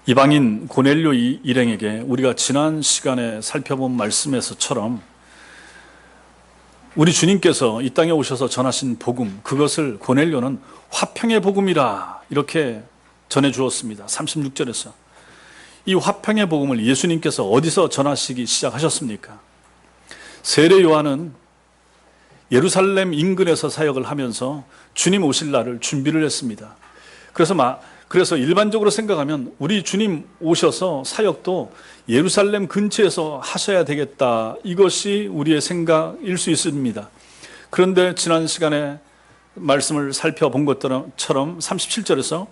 이방인 고넬료 일행에게 우리가 지난 시간에 살펴본 말씀에서처럼 우리 주님께서 이 땅에 오셔서 전하신 복음, 그것을 고넬료는 화평의 복음이라 이렇게 전해 주었습니다. 36절에서. 이 화평의 복음을 예수님께서 어디서 전하시기 시작하셨습니까? 세례 요한은 예루살렘 인근에서 사역을 하면서 주님 오실 날을 준비를 했습니다. 그래서 일반적으로 생각하면 우리 주님 오셔서 사역도 예루살렘 근처에서 하셔야 되겠다, 이것이 우리의 생각일 수 있습니다. 그런데 지난 시간에 말씀을 살펴본 것처럼 37절에서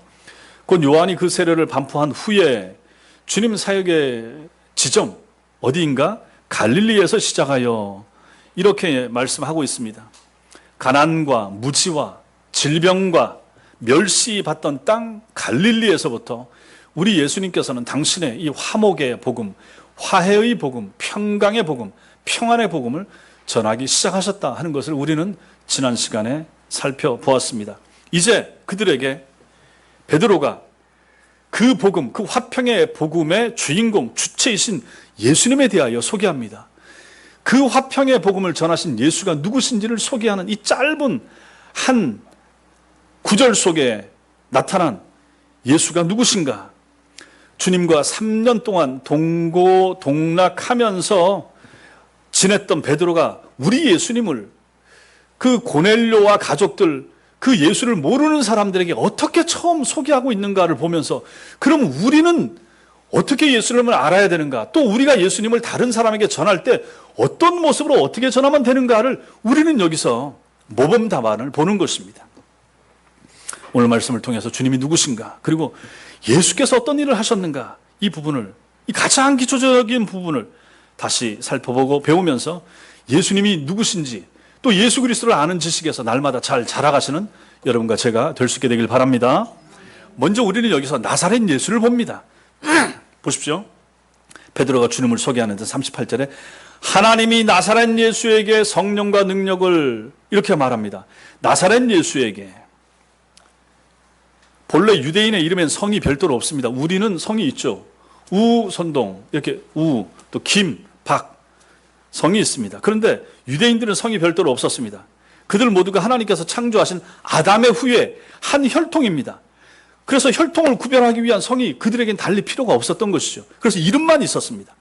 곧 요한이 그 세례를 반포한 후에 주님 사역의 지점 어디인가? 갈릴리에서 시작하여 이렇게 말씀하고 있습니다. 가난과 무지와 질병과 멸시받던 땅 갈릴리에서부터 우리 예수님께서는 당신의 이 화목의 복음, 화해의 복음, 평강의 복음, 평안의 복음을 전하기 시작하셨다 하는 것을 우리는 지난 시간에 살펴보았습니다. 이제 그들에게 베드로가 그 복음, 그 화평의 복음의 주인공, 주체이신 예수님에 대하여 소개합니다. 그 화평의 복음을 전하신 예수가 누구신지를 소개하는 이 짧은 한 구절 속에 나타난 예수가 누구신가? 주님과 3년 동안 동고동락하면서 지냈던 베드로가 우리 예수님을 그 고넬료와 가족들, 그 예수를 모르는 사람들에게 어떻게 처음 소개하고 있는가를 보면서 그럼 우리는 어떻게 예수님을 알아야 되는가? 또 우리가 예수님을 다른 사람에게 전할 때 어떤 모습으로 어떻게 전하면 되는가를 우리는 여기서 모범답안을 보는 것입니다. 오늘 말씀을 통해서 주님이 누구신가, 그리고 예수께서 어떤 일을 하셨는가, 이 부분을, 이 가장 기초적인 부분을 다시 살펴보고 배우면서 예수님이 누구신지, 또 예수 그리스도를 아는 지식에서 날마다 잘 자라가시는 여러분과 제가 될 수 있게 되길 바랍니다. 먼저 우리는 여기서 나사렛 예수를 봅니다. 보십시오. 베드로가 주님을 소개하는데 38절에 하나님이 나사렛 예수에게 성령과 능력을 이렇게 말합니다. 나사렛 예수에게. 본래 유대인의 이름엔 성이 별도로 없습니다. 우리는 성이 있죠. 우선동, 이렇게 또 김, 박, 성이 있습니다. 그런데 유대인들은 성이 별도로 없었습니다. 그들 모두가 하나님께서 창조하신 아담의 후예 한 혈통입니다. 그래서 혈통을 구별하기 위한 성이 그들에겐 달리 필요가 없었던 것이죠. 그래서 이름만 있었습니다.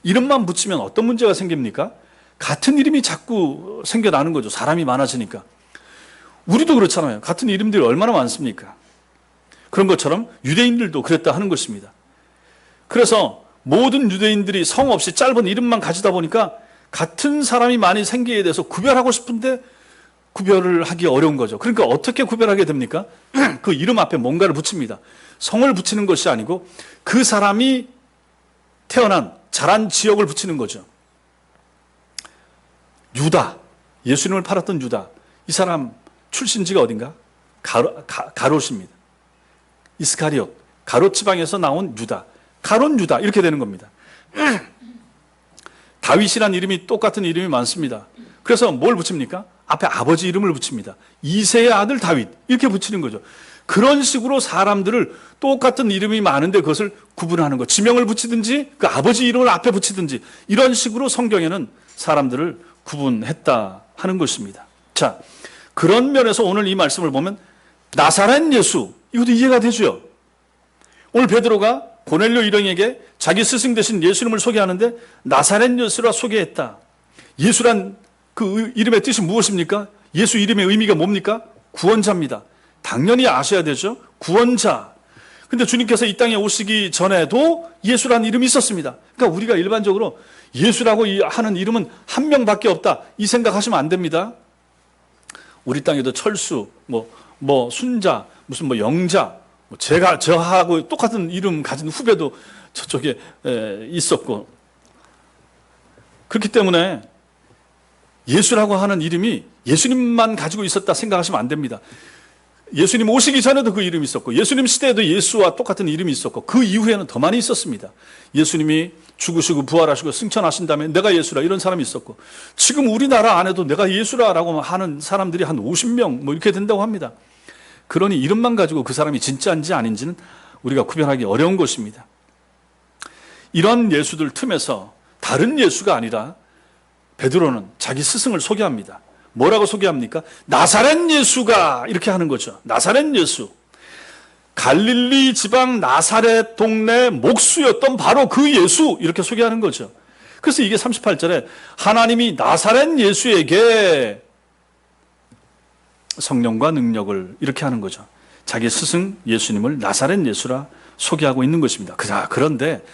이름만 붙이면 어떤 문제가 생깁니까? 같은 이름이 자꾸 생겨나는 거죠. 사람이 많아지니까. 우리도 그렇잖아요. 같은 이름들이 얼마나 많습니까? 그런 것처럼 유대인들도 그랬다 하는 것입니다. 그래서 모든 유대인들이 성 없이 짧은 이름만 가지다 보니까 같은 사람이 많이 생기게 돼서 구별하고 싶은데 구별을 하기 어려운 거죠. 그러니까 어떻게 구별하게 됩니까? 그 이름 앞에 뭔가를 붙입니다. 성을 붙이는 것이 아니고 그 사람이 태어난, 자란 지역을 붙이는 거죠. 유다, 예수님을 팔았던 유다, 이 사람 출신지가 어딘가? 가롯입니다. 이스카리옷, 가롯 지방에서 나온 유다, 가롯 유다, 이렇게 되는 겁니다. 다윗이란 이름이 똑같은 이름이 많습니다. 그래서 뭘 붙입니까? 앞에 아버지 이름을 붙입니다. 이새의 아들 다윗, 이렇게 붙이는 거죠. 그런 식으로 사람들을 똑같은 이름이 많은데 그것을 구분하는 것, 지명을 붙이든지 그 아버지 이름을 앞에 붙이든지 이런 식으로 성경에는 사람들을 구분했다 하는 것입니다. 자, 그런 면에서 오늘 이 말씀을 보면 나사렛 예수, 이것도 이해가 되죠. 오늘 베드로가 고넬료 일행에게 자기 스승 되신 예수님을 소개하는데 나사렛 예수라 소개했다. 예수란 그 이름의 뜻이 무엇입니까? 예수 이름의 의미가 뭡니까? 구원자입니다. 당연히 아셔야 되죠. 구원자. 근데 주님께서 이 땅에 오시기 전에도 예수란 이름이 있었습니다. 그러니까 우리가 일반적으로 예수라고 하는 이름은 한 명밖에 없다, 이 생각하시면 안 됩니다. 우리 땅에도 철수, 순자, 무슨 영자, 저하고 똑같은 이름 가진 후배도 저쪽에 있었고, 그렇기 때문에 예수라고 하는 이름이 예수님만 가지고 있었다 생각하시면 안 됩니다. 예수님 오시기 전에도 그 이름이 있었고, 예수님 시대에도 예수와 똑같은 이름이 있었고, 그 이후에는 더 많이 있었습니다. 예수님이 죽으시고 부활하시고 승천하신 다음에 내가 예수라, 이런 사람이 있었고, 지금 우리나라 안에도 내가 예수라라고 하는 사람들이 한 50명 이렇게 된다고 합니다. 그러니 이름만 가지고 그 사람이 진짜인지 아닌지는 우리가 구별하기 어려운 것입니다. 이런 예수들 틈에서 다른 예수가 아니라 베드로는 자기 스승을 소개합니다. 뭐라고 소개합니까? 나사렛 예수가, 이렇게 하는 거죠. 나사렛 예수. 갈릴리 지방 나사렛 동네 목수였던 바로 그 예수, 이렇게 소개하는 거죠. 그래서 이게 38절에 하나님이 나사렛 예수에게 성령과 능력을, 이렇게 하는 거죠. 자기 스승 예수님을 나사렛 예수라 소개하고 있는 것입니다. 그런데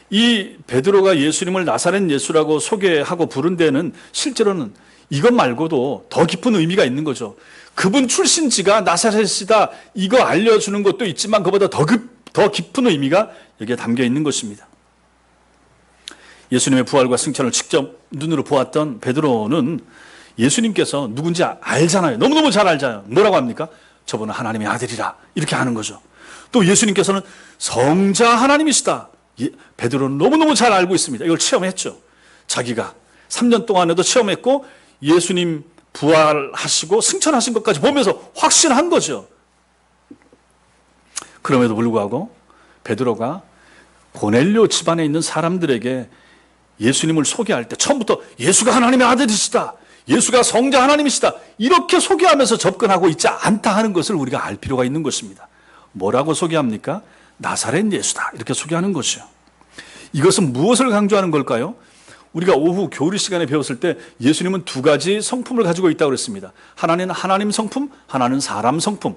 이 베드로가 예수님을 나사렛 예수라고 소개하고 부른 데는 실제로는 이것 말고도 더 깊은 의미가 있는 거죠. 그분 출신지가 나사렛이다, 이거 알려주는 것도 있지만 그보다 더 깊은 의미가 여기에 담겨 있는 것입니다. 예수님의 부활과 승천을 직접 눈으로 보았던 베드로는 예수님께서 누군지 알잖아요. 너무너무 잘 알잖아요. 뭐라고 합니까? 저분은 하나님의 아들이라, 이렇게 하는 거죠. 또 예수님께서는 성자 하나님이시다. 베드로는 너무너무 잘 알고 있습니다. 이걸 체험했죠. 자기가 3년 동안에도 체험했고 예수님 부활하시고 승천하신 것까지 보면서 확신한 거죠. 그럼에도 불구하고 베드로가 고넬료 집안에 있는 사람들에게 예수님을 소개할 때 처음부터 예수가 하나님의 아들이시다, 예수가 성자 하나님이시다, 이렇게 소개하면서 접근하고 있지 않다 하는 것을 우리가 알 필요가 있는 것입니다. 뭐라고 소개합니까? 나사렛 예수다, 이렇게 소개하는 것이요. 이것은 무엇을 강조하는 걸까요? 우리가 오후 교리 시간에 배웠을 때 예수님은 두 가지 성품을 가지고 있다고 그랬습니다. 하나는 하나님 성품, 하나는 사람 성품.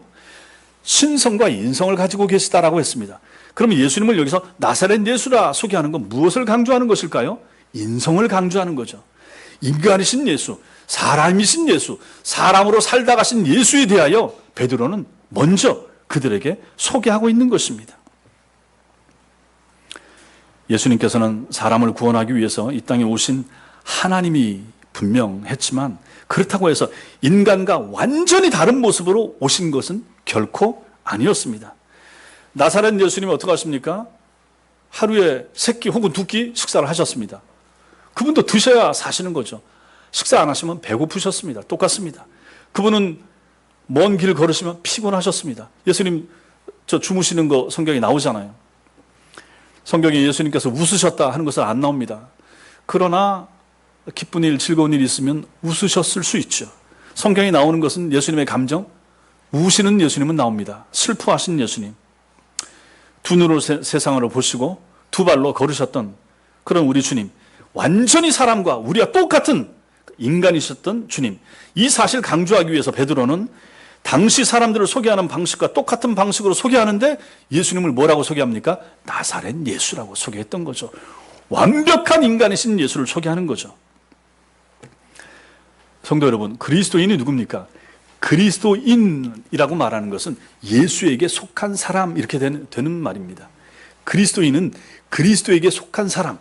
신성과 인성을 가지고 계시다라고 했습니다. 그러면 예수님을 여기서 나사렛 예수라 소개하는 건 무엇을 강조하는 것일까요? 인성을 강조하는 거죠. 인간이신 예수, 사람이신 예수, 사람으로 살다 가신 예수에 대하여 베드로는 먼저 그들에게 소개하고 있는 것입니다. 예수님께서는 사람을 구원하기 위해서 이 땅에 오신 하나님이 분명했지만 그렇다고 해서 인간과 완전히 다른 모습으로 오신 것은 결코 아니었습니다. 나사렛 예수님이 어떻게 하십니까? 하루에 3끼 혹은 2끼 식사를 하셨습니다. 그분도 드셔야 사시는 거죠. 식사 안 하시면 배고프셨습니다. 똑같습니다. 그분은 먼 길 걸으시면 피곤하셨습니다. 예수님 주무시는 거 성경에 나오잖아요. 성경에 예수님께서 웃으셨다 하는 것은 안 나옵니다. 그러나 기쁜 일, 즐거운 일이 있으면 웃으셨을 수 있죠. 성경에 나오는 것은 예수님의 감정, 우시는 예수님은 나옵니다. 슬퍼하신 예수님. 두 눈으로 세상을 보시고 두 발로 걸으셨던 그런 우리 주님. 완전히 사람과 우리와 똑같은 인간이셨던 주님. 이 사실 강조하기 위해서 베드로는 당시 사람들을 소개하는 방식과 똑같은 방식으로 소개하는데 예수님을 뭐라고 소개합니까? 나사렛 예수라고 소개했던 거죠. 완벽한 인간이신 예수를 소개하는 거죠. 성도 여러분, 그리스도인이 누굽니까? 그리스도인이라고 말하는 것은 예수에게 속한 사람, 이렇게 되는 말입니다. 그리스도인은 그리스도에게 속한 사람,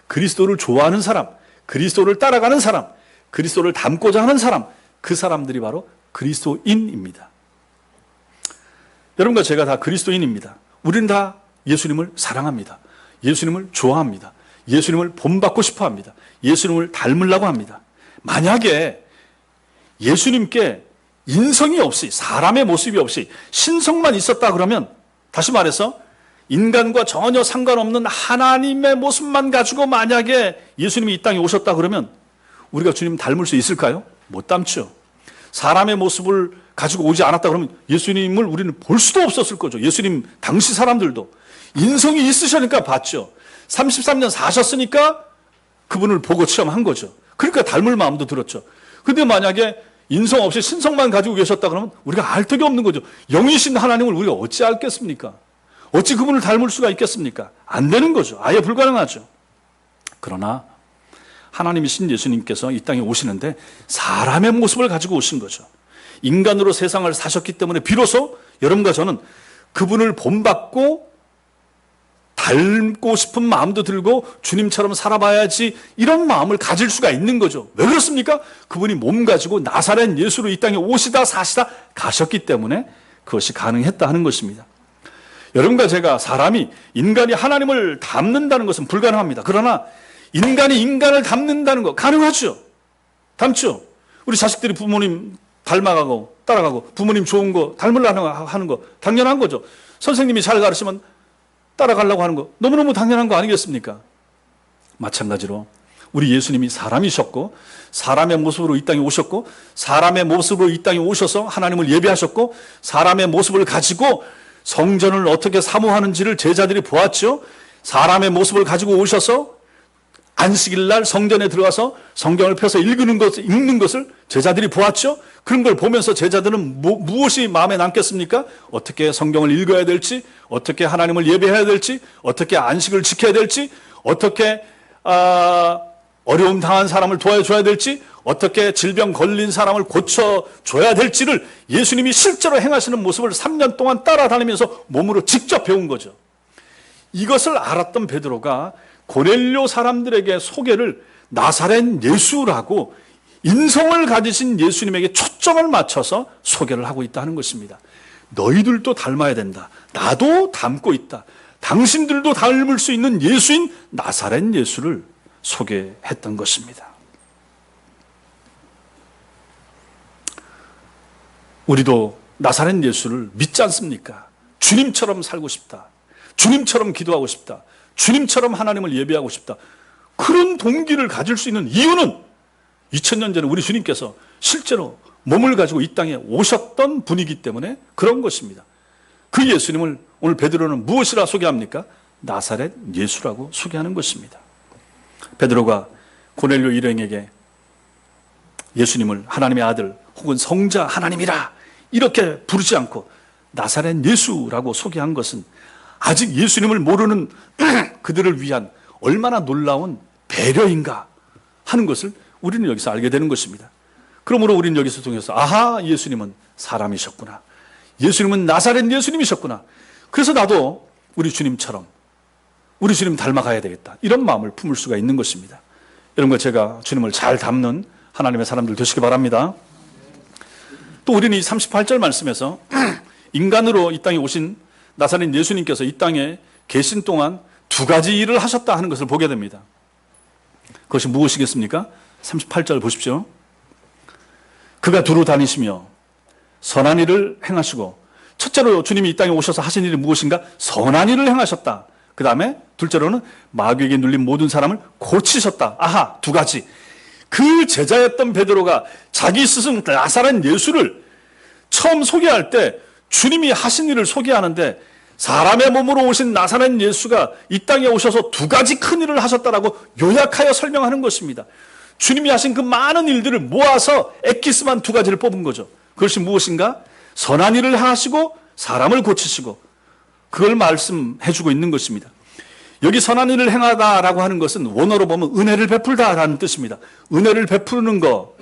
그리스도를 좋아하는 사람, 그리스도를 따라가는 사람, 그리스도를 닮고자 하는 사람, 그 사람들이 바로 그리스도인입니다. 여러분과 제가 다 그리스도인입니다. 우리는 다 예수님을 사랑합니다. 예수님을 좋아합니다. 예수님을 본받고 싶어 합니다. 예수님을 닮으려고 합니다. 만약에 예수님께 인성이 없이, 사람의 모습이 없이 신성만 있었다 그러면, 다시 말해서 인간과 전혀 상관없는 하나님의 모습만 가지고 만약에 예수님이 이 땅에 오셨다 그러면 우리가 주님 닮을 수 있을까요? 못 닮죠. 사람의 모습을 가지고 오지 않았다 그러면 예수님을 우리는 볼 수도 없었을 거죠. 예수님 당시 사람들도 인성이 있으시니까 봤죠. 33년 사셨으니까 그분을 보고 체험한 거죠. 그러니까 닮을 마음도 들었죠. 근데 만약에 인성 없이 신성만 가지고 계셨다 그러면 우리가 알 턱이 없는 거죠. 영이신 하나님을 우리가 어찌 알겠습니까? 어찌 그분을 닮을 수가 있겠습니까? 안 되는 거죠. 아예 불가능하죠. 그러나 하나님이신 예수님께서 이 땅에 오시는데 사람의 모습을 가지고 오신 거죠. 인간으로 세상을 사셨기 때문에 비로소 여러분과 저는 그분을 본받고 닮고 싶은 마음도 들고 주님처럼 살아봐야지 이런 마음을 가질 수가 있는 거죠. 왜 그렇습니까? 그분이 몸 가지고 나사렛 예수로 이 땅에 오시다 사시다 가셨기 때문에 그것이 가능했다 하는 것입니다. 여러분과 제가 사람이 인간이 하나님을 닮는다는 것은 불가능합니다. 그러나 인간이 인간을 닮는다는 거 가능하죠. 닮죠. 우리 자식들이 부모님 닮아가고 따라가고 부모님 좋은 거 닮으려고 하는 거 당연한 거죠. 선생님이 잘 가르치면 따라가려고 하는 거 너무너무 당연한 거 아니겠습니까? 마찬가지로 우리 예수님이 사람이셨고 사람의 모습으로 이 땅에 오셨고 사람의 모습으로 이 땅에 오셔서 하나님을 예배하셨고 사람의 모습을 가지고 성전을 어떻게 사모하는지를 제자들이 보았죠. 사람의 모습을 가지고 오셔서 안식일 날 성전에 들어가서 성경을 펴서 읽는 것을 제자들이 보았죠. 그런 걸 보면서 제자들은 무엇이 마음에 남겠습니까? 어떻게 성경을 읽어야 될지, 어떻게 하나님을 예배해야 될지, 어떻게 안식을 지켜야 될지, 어떻게 어려움 당한 사람을 도와줘야 될지, 어떻게 질병 걸린 사람을 고쳐줘야 될지를 예수님이 실제로 행하시는 모습을 3년 동안 따라다니면서 몸으로 직접 배운 거죠. 이것을 알았던 베드로가 고넬료 사람들에게 소개를 나사렛 예수라고 인성을 가지신 예수님에게 초점을 맞춰서 소개를 하고 있다는 것입니다. 너희들도 닮아야 된다. 나도 닮고 있다. 당신들도 닮을 수 있는 예수인 나사렛 예수를 소개했던 것입니다. 우리도 나사렛 예수를 믿지 않습니까? 주님처럼 살고 싶다. 주님처럼 기도하고 싶다. 주님처럼 하나님을 예배하고 싶다. 그런 동기를 가질 수 있는 이유는 2000년 전에 우리 주님께서 실제로 몸을 가지고 이 땅에 오셨던 분이기 때문에 그런 것입니다. 그 예수님을 오늘 베드로는 무엇이라 소개합니까? 나사렛 예수라고 소개하는 것입니다. 베드로가 고넬료 일행에게 예수님을 하나님의 아들 혹은 성자 하나님이라 이렇게 부르지 않고 나사렛 예수라고 소개한 것은 아직 예수님을 모르는 그들을 위한 얼마나 놀라운 배려인가 하는 것을 우리는 여기서 알게 되는 것입니다. 그러므로 우리는 여기서 통해서 아하, 예수님은 사람이셨구나. 예수님은 나사렛 예수님이셨구나. 그래서 나도 우리 주님처럼 우리 주님 닮아가야 되겠다. 이런 마음을 품을 수가 있는 것입니다. 이런 거 제가 주님을 잘 닮는 하나님의 사람들 되시기 바랍니다. 또 우리는 이 38절 말씀에서 인간으로 이 땅에 오신 나사렛 예수님께서 이 땅에 계신 동안 두 가지 일을 하셨다 하는 것을 보게 됩니다. 그것이 무엇이겠습니까? 38절 보십시오. 그가 두루 다니시며 선한 일을 행하시고, 첫째로 주님이 이 땅에 오셔서 하신 일이 무엇인가? 선한 일을 행하셨다. 그 다음에 둘째로는 마귀에게 눌린 모든 사람을 고치셨다. 아하, 두 가지. 그 제자였던 베드로가 자기 스승 나사렛 예수를 처음 소개할 때 주님이 하신 일을 소개하는데 사람의 몸으로 오신 나사렛 예수가 이 땅에 오셔서 두 가지 큰 일을 하셨다라고 요약하여 설명하는 것입니다. 주님이 하신 그 많은 일들을 모아서 엑기스만 두 가지를 뽑은 거죠. 그것이 무엇인가? 선한 일을 하시고 사람을 고치시고, 그걸 말씀해 주고 있는 것입니다. 여기 선한 일을 행하다라고 하는 것은 원어로 보면 은혜를 베풀다라는 뜻입니다. 은혜를 베푸는 거,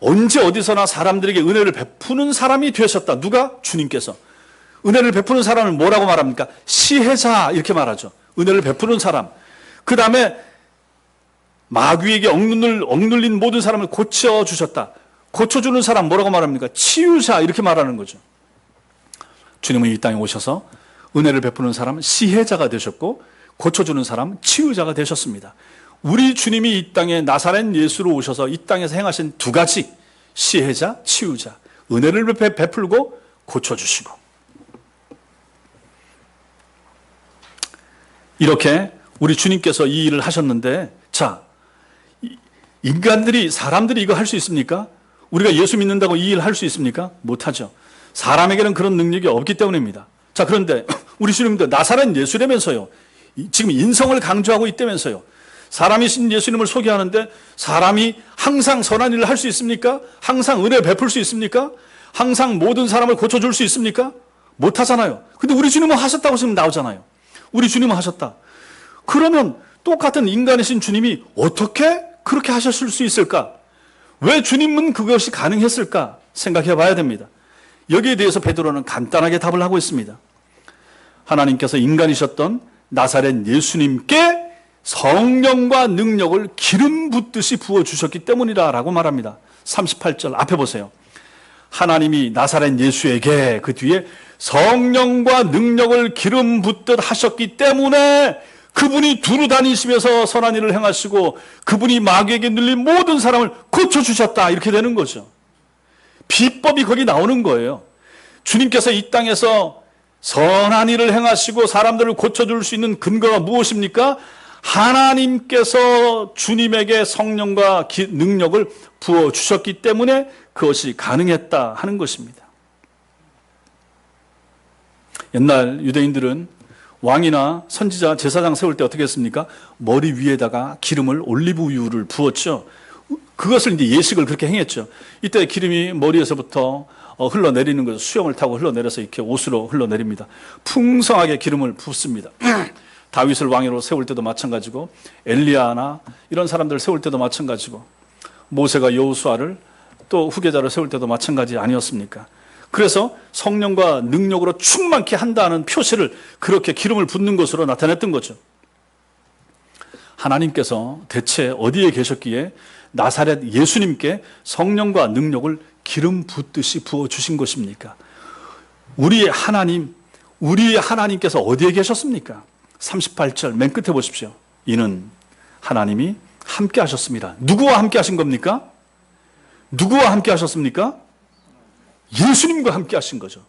언제 어디서나 사람들에게 은혜를 베푸는 사람이 되셨다. 누가? 주님께서. 은혜를 베푸는 사람을 뭐라고 말합니까? 시혜자, 이렇게 말하죠. 은혜를 베푸는 사람. 그 다음에 마귀에게 억눌린 모든 사람을 고쳐주셨다. 고쳐주는 사람 뭐라고 말합니까? 치유자, 이렇게 말하는 거죠. 주님은 이 땅에 오셔서 은혜를 베푸는 사람은 시혜자가 되셨고, 고쳐주는 사람은 치유자가 되셨습니다. 우리 주님이 이 땅에 나사렛 예수로 오셔서 이 땅에서 행하신 두 가지, 시혜자, 치유자, 은혜를 베풀고 고쳐주시고, 이렇게 우리 주님께서 이 일을 하셨는데, 자, 인간들이, 사람들이 이거 할 수 있습니까? 우리가 예수 믿는다고 이 일 할 수 있습니까? 못하죠. 사람에게는 그런 능력이 없기 때문입니다. 자, 그런데 우리 주님도 나사렛 예수라면서요, 지금 인성을 강조하고 있다면서요, 사람이신 예수님을 소개하는데 사람이 항상 선한 일을 할 수 있습니까? 항상 은혜 베풀 수 있습니까? 항상 모든 사람을 고쳐줄 수 있습니까? 못하잖아요. 근데 우리 주님은 하셨다고 지금 나오잖아요. 우리 주님은 하셨다. 그러면 똑같은 인간이신 주님이 어떻게 그렇게 하셨을 수 있을까? 왜 주님은 그것이 가능했을까? 생각해 봐야 됩니다. 여기에 대해서 베드로는 간단하게 답을 하고 있습니다. 하나님께서 인간이셨던 나사렛 예수님께 성령과 능력을 기름 붓듯이 부어주셨기 때문이라고 말합니다. 38절 앞에 보세요. 하나님이 나사렛 예수에게 그 뒤에 성령과 능력을 기름 붓듯 하셨기 때문에 그분이 두루 다니시면서 선한 일을 행하시고 그분이 마귀에게 눌린 모든 사람을 고쳐주셨다, 이렇게 되는 거죠. 비법이 거기 나오는 거예요. 주님께서 이 땅에서 선한 일을 행하시고 사람들을 고쳐줄 수 있는 근거가 무엇입니까? 하나님께서 주님에게 성령과 능력을 부어주셨기 때문에 그것이 가능했다 하는 것입니다. 옛날 유대인들은 왕이나 선지자, 제사장 세울 때 어떻게 했습니까? 머리 위에다가 기름을 올리브유를 부었죠. 그것을 이제 예식을 그렇게 행했죠. 이때 기름이 머리에서부터 흘러내리는 것을 수염을 타고 흘러내려서 이렇게 옷으로 흘러내립니다. 풍성하게 기름을 붓습니다. 다윗을 왕으로 세울 때도 마찬가지고, 엘리야나 이런 사람들 세울 때도 마찬가지고, 모세가 여호수아를 또 후계자를 세울 때도 마찬가지 아니었습니까? 그래서 성령과 능력으로 충만케 한다는 표시를 그렇게 기름을 붓는 것으로 나타냈던 거죠. 하나님께서 대체 어디에 계셨기에 나사렛 예수님께 성령과 능력을 기름 붓듯이 부어주신 것입니까? 우리의 하나님께서 어디에 계셨습니까? 38절 맨 끝에 보십시오. 이는 하나님이 함께 하셨습니다. 누구와 함께 하신 겁니까? 누구와 함께 하셨습니까? 예수님과 함께 하신 거죠.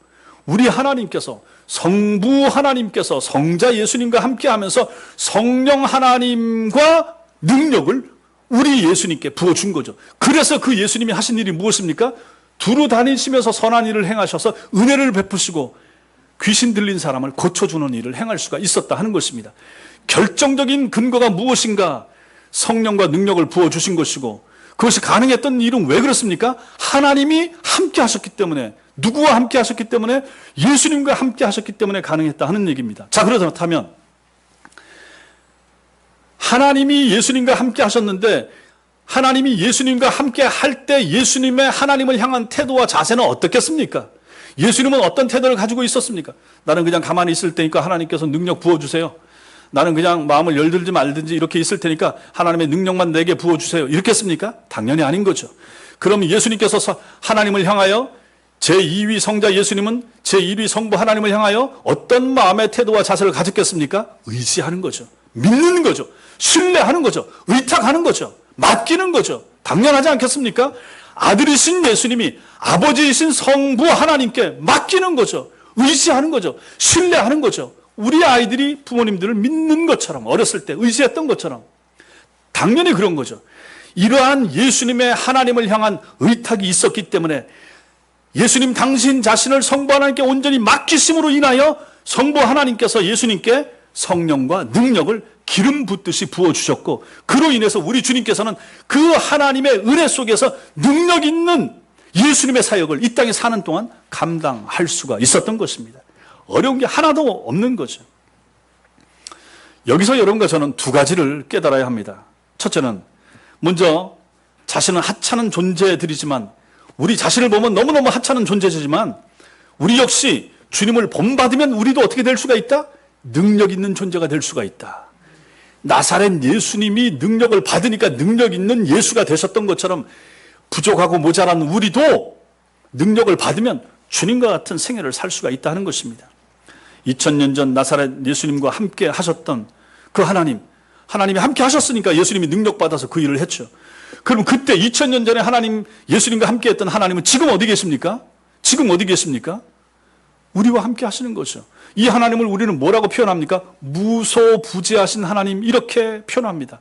우리 하나님께서, 성부 하나님께서 성자 예수님과 함께 하면서 성령 하나님과 능력을 우리 예수님께 부어준 거죠. 그래서 그 예수님이 하신 일이 무엇입니까? 두루 다니시면서 선한 일을 행하셔서 은혜를 베푸시고 귀신 들린 사람을 고쳐주는 일을 행할 수가 있었다 하는 것입니다. 결정적인 근거가 무엇인가? 성령과 능력을 부어주신 것이고, 그것이 가능했던 일은 왜 그렇습니까? 하나님이 함께 하셨기 때문에, 누구와 함께 하셨기 때문에? 예수님과 함께 하셨기 때문에 가능했다 하는 얘기입니다. 자, 그렇다면 하나님이 예수님과 함께 하셨는데, 하나님이 예수님과 함께 할 때 예수님의 하나님을 향한 태도와 자세는 어떻겠습니까? 예수님은 어떤 태도를 가지고 있었습니까? 나는 그냥 가만히 있을 테니까 하나님께서 능력 부어주세요. 나는 그냥 마음을 열들지 말든지 이렇게 있을 테니까 하나님의 능력만 내게 부어주세요. 이렇게 했습니까? 당연히 아닌 거죠. 그럼 예수님께서 하나님을 향하여, 제2위 성자 예수님은 제1위 성부 하나님을 향하여 어떤 마음의 태도와 자세를 가졌겠습니까? 의지하는 거죠. 믿는 거죠. 신뢰하는 거죠. 의탁하는 거죠. 맡기는 거죠. 당연하지 않겠습니까? 아들이신 예수님이 아버지이신 성부 하나님께 맡기는 거죠. 의지하는 거죠. 신뢰하는 거죠. 우리 아이들이 부모님들을 믿는 것처럼, 어렸을 때 의지했던 것처럼 당연히 그런 거죠. 이러한 예수님의 하나님을 향한 의탁이 있었기 때문에 예수님 당신 자신을 성부 하나님께 온전히 맡기심으로 인하여 성부 하나님께서 예수님께 성령과 능력을 기름 붓듯이 부어주셨고, 그로 인해서 우리 주님께서는 그 하나님의 은혜 속에서 능력 있는 예수님의 사역을 이 땅에 사는 동안 감당할 수가 있었던 것입니다. 어려운 게 하나도 없는 거죠. 여기서 여러분과 저는 두 가지를 깨달아야 합니다. 첫째는, 먼저 자신은 하찮은 존재들이지만, 우리 자신을 보면 너무너무 하찮은 존재지만, 우리 역시 주님을 본받으면 우리도 어떻게 될 수가 있다? 능력 있는 존재가 될 수가 있다. 나사렛 예수님이 능력을 받으니까 능력 있는 예수가 되셨던 것처럼 부족하고 모자란 우리도 능력을 받으면 주님과 같은 생애를 살 수가 있다 하는 것입니다. 2000년 전 나사렛 예수님과 함께 하셨던 그 하나님이 함께 하셨으니까 예수님이 능력받아서 그 일을 했죠. 그럼 그때 2000년 전에 예수님과 함께 했던 하나님은 지금 어디 계십니까? 지금 어디 계십니까? 우리와 함께 하시는 거죠. 이 하나님을 우리는 뭐라고 표현합니까? 무소부재하신 하나님, 이렇게 표현합니다.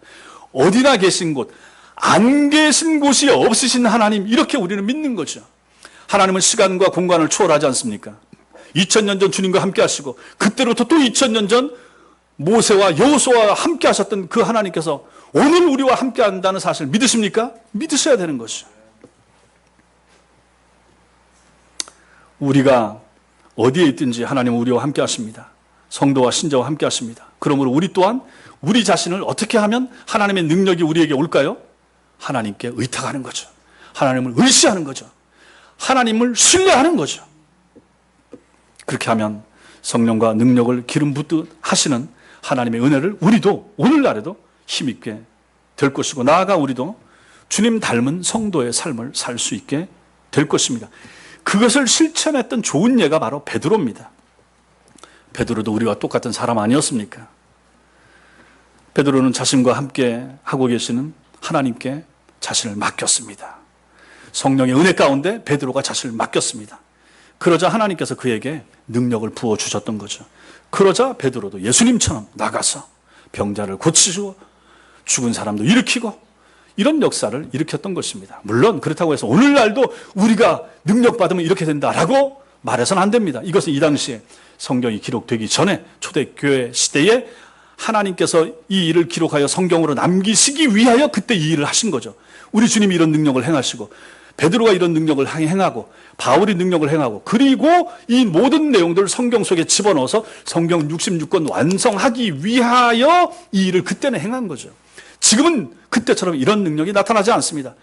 어디나 계신 곳, 안 계신 곳이 없으신 하나님, 이렇게 우리는 믿는 거죠. 하나님은 시간과 공간을 초월하지 않습니까? 2000년 전 주님과 함께 하시고, 그때로부터 또 2000년 전 모세와 여호수아와 함께 하셨던 그 하나님께서 오늘 우리와 함께 한다는 사실 믿으십니까? 믿으셔야 되는 것이죠. 우리가 어디에 있든지 하나님은 우리와 함께 하십니다. 성도와 신자와 함께 하십니다. 그러므로 우리 또한 우리 자신을 어떻게 하면 하나님의 능력이 우리에게 올까요? 하나님께 의탁하는 거죠. 하나님을 의지하는 거죠. 하나님을 신뢰하는 거죠. 그렇게 하면 성령과 능력을 기름 붓듯 하시는 하나님의 은혜를 우리도 오늘날에도 힘있게 될 것이고, 나아가 우리도 주님 닮은 성도의 삶을 살 수 있게 될 것입니다. 그것을 실천했던 좋은 예가 바로 베드로입니다. 베드로도 우리와 똑같은 사람 아니었습니까? 베드로는 자신과 함께 하고 계시는 하나님께 자신을 맡겼습니다. 성령의 은혜 가운데 베드로가 자신을 맡겼습니다. 그러자 하나님께서 그에게 능력을 부어주셨던 거죠. 그러자 베드로도 예수님처럼 나가서 병자를 고치시고 죽은 사람도 일으키고 이런 역사를 일으켰던 것입니다. 물론 그렇다고 해서 오늘날도 우리가 능력받으면 이렇게 된다라고 말해서는 안 됩니다. 이것은 이 당시에 성경이 기록되기 전에 초대교회 시대에 하나님께서 이 일을 기록하여 성경으로 남기시기 위하여 그때 이 일을 하신 거죠. 우리 주님이 이런 능력을 행하시고 베드로가 이런 능력을 행하고 바울이 능력을 행하고 그리고 이 모든 내용들을 성경 속에 집어넣어서 성경 66권 완성하기 위하여 이 일을 그때는 행한 거죠. 지금은 그때처럼 이런 능력이 나타나지 않습니다.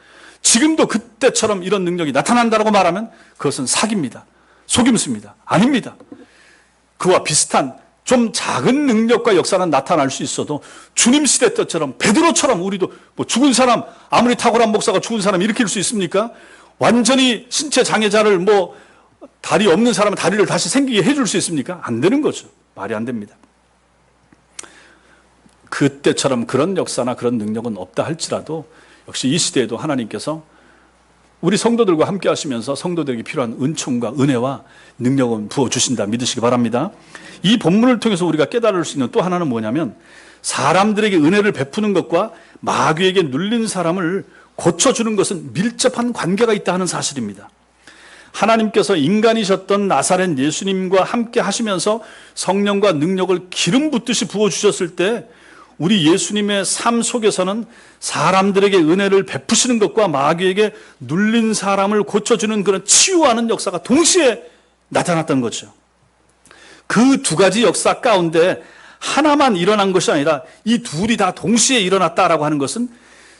지금도 그때처럼 이런 능력이 나타난다고 말하면 그것은 사기입니다. 속임수입니다. 아닙니다. 그와 비슷한 좀 작은 능력과 역사는 나타날 수 있어도 주님 시대 때처럼 베드로처럼 우리도 뭐 죽은 사람, 아무리 탁월한 목사가 죽은 사람 일으킬 수 있습니까? 완전히 신체 장애자를 뭐 다리 없는 사람은 다리를 다시 생기게 해줄 수 있습니까? 안 되는 거죠. 말이 안 됩니다. 그때처럼 그런 역사나 그런 능력은 없다 할지라도 역시 이 시대에도 하나님께서 우리 성도들과 함께 하시면서 성도들에게 필요한 은총과 은혜와 능력은 부어주신다 믿으시기 바랍니다. 이 본문을 통해서 우리가 깨달을 수 있는 또 하나는 뭐냐면 사람들에게 은혜를 베푸는 것과 마귀에게 눌린 사람을 고쳐주는 것은 밀접한 관계가 있다 하는 사실입니다. 하나님께서 인간이셨던 나사렛 예수님과 함께 하시면서 성령과 능력을 기름 붓듯이 부어주셨을 때 우리 예수님의 삶 속에서는 사람들에게 은혜를 베푸시는 것과 마귀에게 눌린 사람을 고쳐주는 그런 치유하는 역사가 동시에 나타났던 거죠. 그 두 가지 역사 가운데 하나만 일어난 것이 아니라 이 둘이 다 동시에 일어났다라고 하는 것은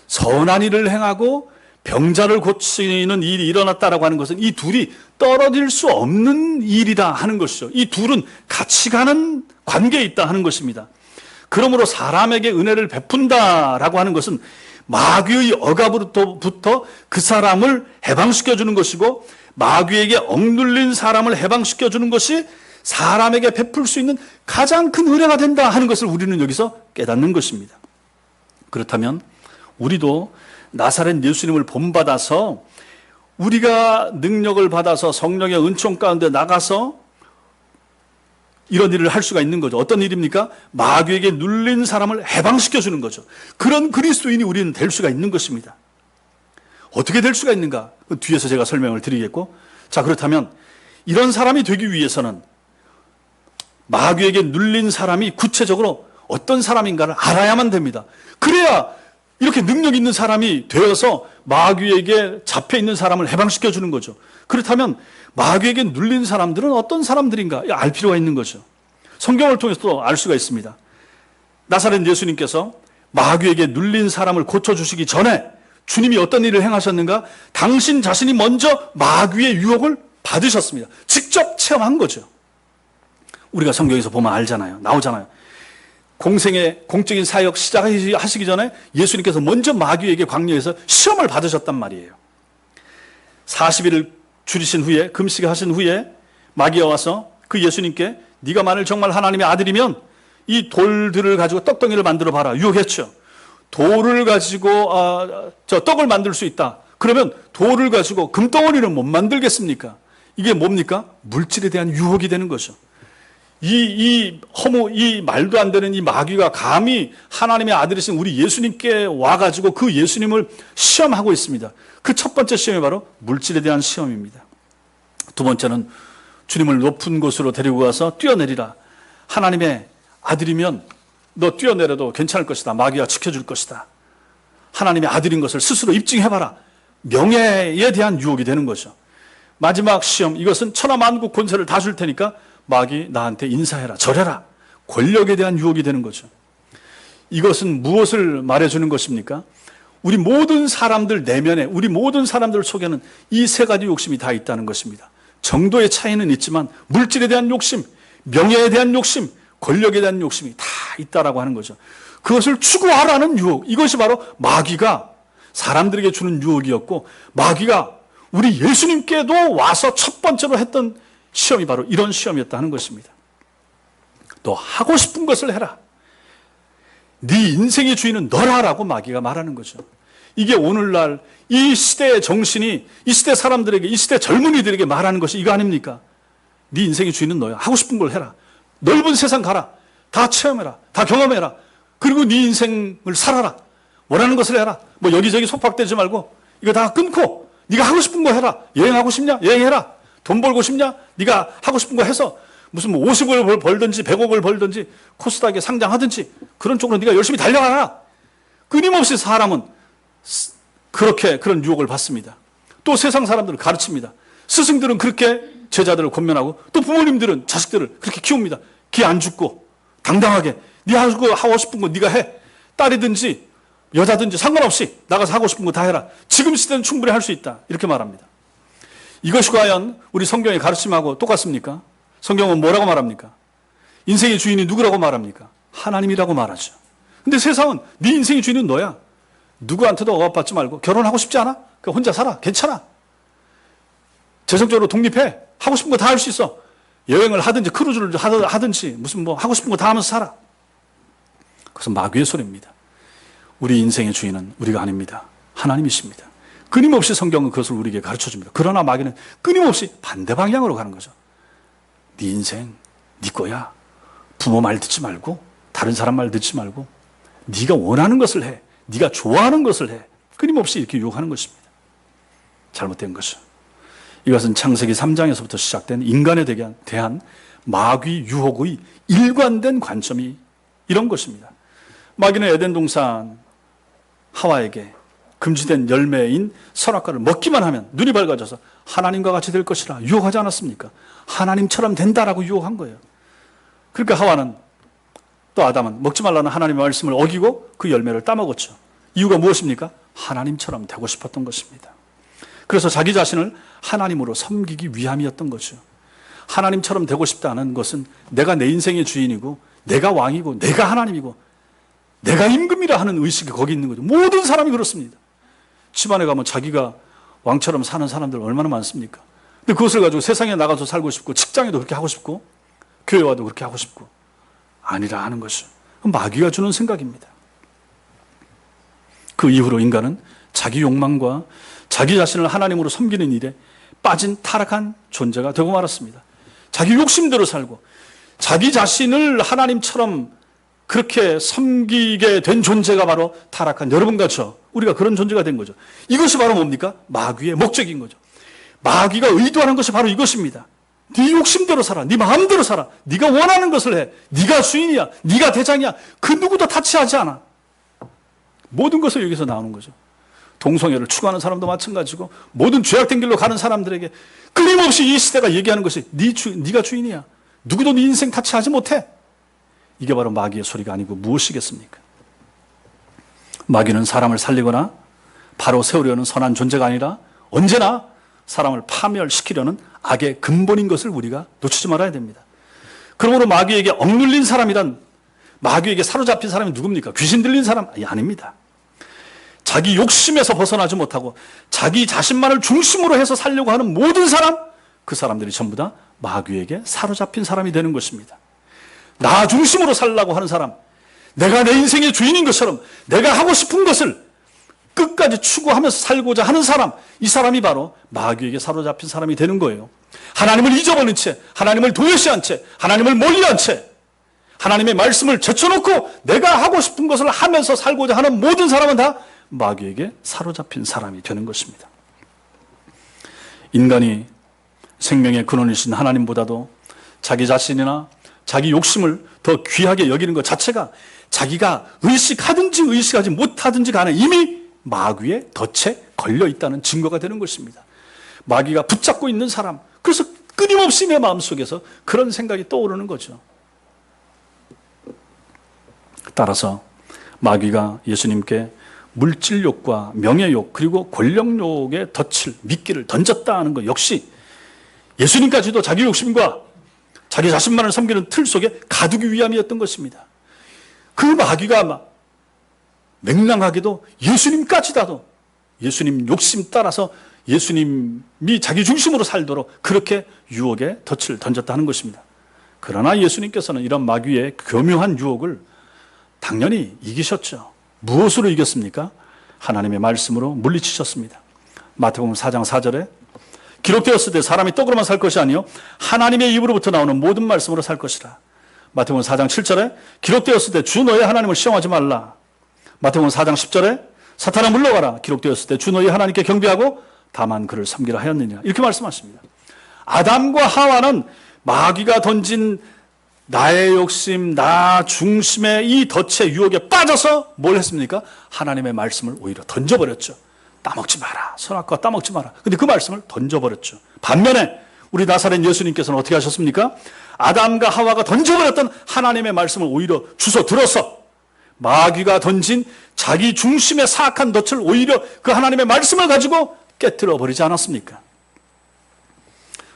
선한 일을 행하고 병자를 고치는 일이 일어났다라고 하는 것은 이 둘이 떨어질 수 없는 일이다 하는 것이죠. 이 둘은 같이 가는 관계에 있다 하는 것입니다. 그러므로 사람에게 은혜를 베푼다라고 하는 것은 마귀의 억압으로부터 그 사람을 해방시켜주는 것이고 마귀에게 억눌린 사람을 해방시켜주는 것이 사람에게 베풀 수 있는 가장 큰 은혜가 된다 하는 것을 우리는 여기서 깨닫는 것입니다. 그렇다면 우리도 나사렛 예수님을 본받아서 우리가 능력을 받아서 성령의 은총 가운데 나가서 이런 일을 할 수가 있는 거죠. 어떤 일입니까? 마귀에게 눌린 사람을 해방시켜주는 거죠. 그런 그리스도인이 우리는 될 수가 있는 것입니다. 어떻게 될 수가 있는가? 뒤에서 제가 설명을 드리겠고, 자, 그렇다면 이런 사람이 되기 위해서는 마귀에게 눌린 사람이 구체적으로 어떤 사람인가를 알아야만 됩니다. 그래야 이렇게 능력 있는 사람이 되어서 마귀에게 잡혀 있는 사람을 해방시켜 주는 거죠. 그렇다면 마귀에게 눌린 사람들은 어떤 사람들인가 알 필요가 있는 거죠. 성경을 통해서도 알 수가 있습니다. 나사렛 예수님께서 마귀에게 눌린 사람을 고쳐주시기 전에 주님이 어떤 일을 행하셨는가? 당신 자신이 먼저 마귀의 유혹을 받으셨습니다. 직접 체험한 거죠. 우리가 성경에서 보면 알잖아요. 나오잖아요. 공생의 공적인 사역 시작하시기 전에 예수님께서 먼저 마귀에게 광야에서 시험을 받으셨단 말이에요. 40일을 줄이신 후에 금식을 하신 후에 마귀가 와서 그 예수님께 네가 만일 정말 하나님의 아들이면 이 돌들을 가지고 떡덩이를 만들어 봐라 유혹했죠. 돌을 가지고 떡을 만들 수 있다. 그러면 돌을 가지고 금덩어리는 못 만들겠습니까? 이게 뭡니까? 물질에 대한 유혹이 되는 거죠. 이 말도 안 되는 이 마귀가 감히 하나님의 아들이신 우리 예수님께 와가지고 그 예수님을 시험하고 있습니다. 그 첫 번째 시험이 바로 물질에 대한 시험입니다. 두 번째는 주님을 높은 곳으로 데리고 가서 뛰어내리라. 하나님의 아들이면 너 뛰어내려도 괜찮을 것이다. 마귀가 지켜줄 것이다. 하나님의 아들인 것을 스스로 입증해봐라. 명예에 대한 유혹이 되는 거죠. 마지막 시험, 이것은 천하만국 권세를 다 줄 테니까 마귀 나한테 인사해라, 절해라. 권력에 대한 유혹이 되는 거죠. 이것은 무엇을 말해주는 것입니까? 우리 모든 사람들 내면에, 우리 모든 사람들 속에는 이 세 가지 욕심이 다 있다는 것입니다. 정도의 차이는 있지만 물질에 대한 욕심, 명예에 대한 욕심, 권력에 대한 욕심이 다 있다라고 하는 거죠. 그것을 추구하라는 유혹, 이것이 바로 마귀가 사람들에게 주는 유혹이었고 마귀가 우리 예수님께도 와서 첫 번째로 했던 시험이 바로 이런 시험이었다 하는 것입니다. 너 하고 싶은 것을 해라. 네 인생의 주인은 너라라고 마귀가 말하는 거죠. 이게 오늘날 이 시대의 정신이 이 시대 사람들에게, 이 시대 젊은이들에게 말하는 것이 이거 아닙니까? 네 인생의 주인은 너야. 하고 싶은 걸 해라. 넓은 세상 가라. 다 체험해라. 다 경험해라. 그리고 네 인생을 살아라. 원하는 것을 해라. 뭐 여기저기 속박되지 말고 이거 다 끊고 네가 하고 싶은 거 해라. 여행하고 싶냐? 여행해라. 돈 벌고 싶냐? 네가 하고 싶은 거 해서 무슨 뭐 50억을 벌든지 100억을 벌든지 코스닥에 상장하든지 그런 쪽으로 네가 열심히 달려가라. 끊임없이 사람은 그렇게 그런 유혹을 받습니다. 또 세상 사람들을 가르칩니다. 스승들은 그렇게 제자들을 권면하고 또 부모님들은 자식들을 그렇게 키웁니다. 기 안 죽고 당당하게 네 하고 싶은 거 네가 해. 딸이든지 여자든지 상관없이 나가서 하고 싶은 거 다 해라. 지금 시대는 충분히 할 수 있다. 이렇게 말합니다. 이것이 과연 우리 성경의 가르침하고 똑같습니까? 성경은 뭐라고 말합니까? 인생의 주인이 누구라고 말합니까? 하나님이라고 말하죠. 근데 세상은 네 인생의 주인은 너야. 누구한테도 억압받지 말고 결혼하고 싶지 않아? 그냥 혼자 살아. 괜찮아. 재정적으로 독립해. 하고 싶은 거 다 할 수 있어. 여행을 하든지 크루즈를 하든지 무슨 뭐 하고 싶은 거 다 하면서 살아. 그것은 마귀의 소리입니다. 우리 인생의 주인은 우리가 아닙니다. 하나님이십니다. 끊임없이 성경은 그것을 우리에게 가르쳐줍니다. 그러나 마귀는 끊임없이 반대 방향으로 가는 거죠. 네 인생, 네 거야. 부모 말 듣지 말고 다른 사람 말 듣지 말고 네가 원하는 것을 해. 네가 좋아하는 것을 해. 끊임없이 이렇게 유혹하는 것입니다. 잘못된 것이죠. 이것은 창세기 3장에서부터 시작된 인간에 대한 마귀 유혹의 일관된 관점이 이런 것입니다. 마귀는 에덴 동산 하와에게 금지된 열매인 선악과를 먹기만 하면 눈이 밝아져서 하나님과 같이 될 것이라 유혹하지 않았습니까? 하나님처럼 된다라고 유혹한 거예요. 그러니까 하와는 또 아담은 먹지 말라는 하나님의 말씀을 어기고 그 열매를 따먹었죠. 이유가 무엇입니까? 하나님처럼 되고 싶었던 것입니다. 그래서 자기 자신을 하나님으로 섬기기 위함이었던 거죠. 하나님처럼 되고 싶다는 것은 내가 내 인생의 주인이고 내가 왕이고 내가 하나님이고 내가 임금이라 하는 의식이 거기 있는 거죠. 모든 사람이 그렇습니다. 집안에 가면 자기가 왕처럼 사는 사람들 얼마나 많습니까? 근데 그것을 가지고 세상에 나가서 살고 싶고 직장에도 그렇게 하고 싶고 교회 와도 그렇게 하고 싶고 아니라 하는 것이죠. 마귀가 주는 생각입니다. 그 이후로 인간은 자기 욕망과 자기 자신을 하나님으로 섬기는 일에 빠진 타락한 존재가 되고 말았습니다. 자기 욕심대로 살고 자기 자신을 하나님처럼 그렇게 섬기게 된 존재가 바로 타락한 여러분과 저, 우리가 그런 존재가 된 거죠. 이것이 바로 뭡니까? 마귀의 목적인 거죠. 마귀가 의도하는 것이 바로 이것입니다. 네 욕심대로 살아. 네 마음대로 살아. 네가 원하는 것을 해. 네가 주인이야. 네가 대장이야. 그 누구도 타치하지 않아. 모든 것을 여기서 나오는 거죠. 동성애를 추구하는 사람도 마찬가지고 모든 죄악된 길로 가는 사람들에게 끊임없이 이 시대가 얘기하는 것이 네가 주인이야. 누구도 네 인생 타치하지 못해. 이게 바로 마귀의 소리가 아니고 무엇이겠습니까? 마귀는 사람을 살리거나 바로 세우려는 선한 존재가 아니라 언제나 사람을 파멸시키려는 악의 근본인 것을 우리가 놓치지 말아야 됩니다. 그러므로 마귀에게 억눌린 사람이란 마귀에게 사로잡힌 사람이 누굽니까? 귀신 들린 사람? 아닙니다. 자기 욕심에서 벗어나지 못하고 자기 자신만을 중심으로 해서 살려고 하는 모든 사람, 그 사람들이 전부 다 마귀에게 사로잡힌 사람이 되는 것입니다. 나 중심으로 살려고 하는 사람, 내가 내 인생의 주인인 것처럼 내가 하고 싶은 것을 끝까지 추구하면서 살고자 하는 사람, 이 사람이 바로 마귀에게 사로잡힌 사람이 되는 거예요. 하나님을 잊어버린 채, 하나님을 도외시한 채, 하나님을 멀리한 채, 하나님의 말씀을 제쳐놓고 내가 하고 싶은 것을 하면서 살고자 하는 모든 사람은 다 마귀에게 사로잡힌 사람이 되는 것입니다. 인간이 생명의 근원이신 하나님보다도 자기 자신이나 자기 욕심을 더 귀하게 여기는 것 자체가 자기가 의식하든지 의식하지 못하든지 간에 이미 마귀의 덫에 걸려 있다는 증거가 되는 것입니다. 마귀가 붙잡고 있는 사람, 그래서 끊임없이 내 마음속에서 그런 생각이 떠오르는 거죠. 따라서 마귀가 예수님께 물질욕과 명예욕 그리고 권력욕의 덫을 미끼를 던졌다는 것 역시 예수님까지도 자기 욕심과 자기 자신만을 섬기는 틀 속에 가두기 위함이었던 것입니다. 그 마귀가 맹랑하게도 예수님까지다도 예수님 욕심 따라서 예수님이 자기 중심으로 살도록 그렇게 유혹의 덫을 던졌다는 것입니다. 그러나 예수님께서는 이런 마귀의 교묘한 유혹을 당연히 이기셨죠. 무엇으로 이겼습니까? 하나님의 말씀으로 물리치셨습니다. 마태복음 4장 4절에 기록되었을 때 사람이 떡으로만 살 것이 아니요 하나님의 입으로부터 나오는 모든 말씀으로 살 것이라. 마태복음 4장 7절에 기록되었을 때 주 너의 하나님을 시험하지 말라. 마태복음 4장 10절에 사탄아 물러가라. 기록되었을 때 주 너희 하나님께 경배하고 다만 그를 섬기라 하였느니라. 이렇게 말씀하십니다. 아담과 하와는 마귀가 던진 나의 욕심, 나 중심의 이 덫의 유혹에 빠져서 뭘 했습니까? 하나님의 말씀을 오히려 던져버렸죠. 따먹지 마라. 선악과 따먹지 마라. 근데 그 말씀을 던져버렸죠. 반면에 우리 나사렛 예수님께서는 어떻게 하셨습니까? 아담과 하와가 던져버렸던 하나님의 말씀을 오히려 주워 들어서 마귀가 던진 자기 중심의 사악한 덫을 오히려 그 하나님의 말씀을 가지고 깨뜨려 버리지 않았습니까?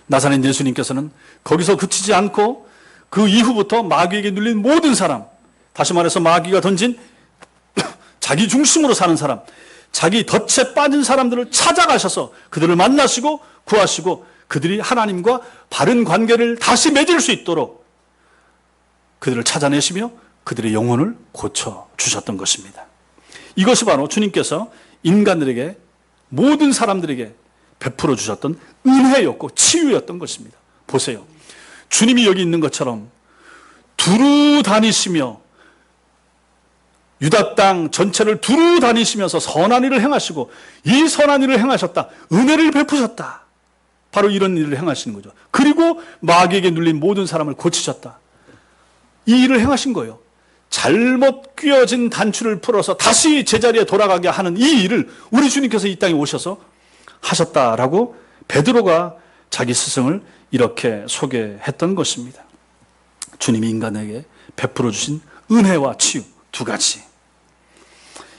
나사렛 예수님께서는 거기서 그치지 않고 그 이후부터 마귀에게 눌린 모든 사람, 다시 말해서 마귀가 던진 자기 중심으로 사는 사람, 자기 덫에 빠진 사람들을 찾아가셔서 그들을 만나시고 구하시고 그들이 하나님과 바른 관계를 다시 맺을 수 있도록 그들을 찾아내시며 그들의 영혼을 고쳐주셨던 것입니다. 이것이 바로 주님께서 인간들에게, 모든 사람들에게 베풀어 주셨던 은혜였고 치유였던 것입니다. 보세요. 주님이 여기 있는 것처럼 두루 다니시며 유다 땅 전체를 두루 다니시면서 선한 일을 행하시고 이 선한 일을 행하셨다. 은혜를 베푸셨다. 바로 이런 일을 행하시는 거죠. 그리고 마귀에게 눌린 모든 사람을 고치셨다. 이 일을 행하신 거예요. 잘못 끼어진 단추를 풀어서 다시 제자리에 돌아가게 하는 이 일을 우리 주님께서 이 땅에 오셔서 하셨다라고 베드로가 자기 스승을 이렇게 소개했던 것입니다. 주님이 인간에게 베풀어 주신 은혜와 치유 두 가지.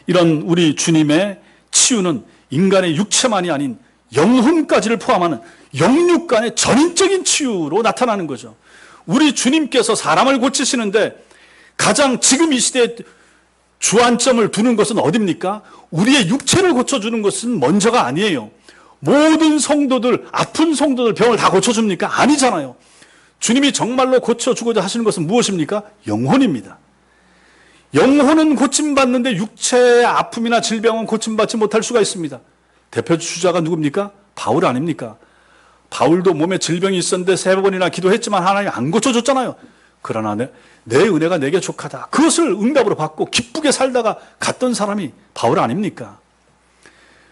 이런 우리 주님의 치유는 인간의 육체만이 아닌 영혼까지를 포함하는 영육간의 전인적인 치유로 나타나는 거죠. 우리 주님께서 사람을 고치시는데 가장 지금 이 시대에 주안점을 두는 것은 어디입니까? 우리의 육체를 고쳐주는 것은 먼저가 아니에요. 모든 성도들, 아픈 성도들 병을 다 고쳐줍니까? 아니잖아요. 주님이 정말로 고쳐주고자 하시는 것은 무엇입니까? 영혼입니다. 영혼은 고침받는데 육체의 아픔이나 질병은 고침받지 못할 수가 있습니다. 대표 주자가 누굽니까? 바울 아닙니까? 바울도 몸에 질병이 있었는데 3번이나 기도했지만 하나님 안 고쳐줬잖아요. 그러나 내 은혜가 내게 족하다. 그것을 응답으로 받고 기쁘게 살다가 갔던 사람이 바울 아닙니까?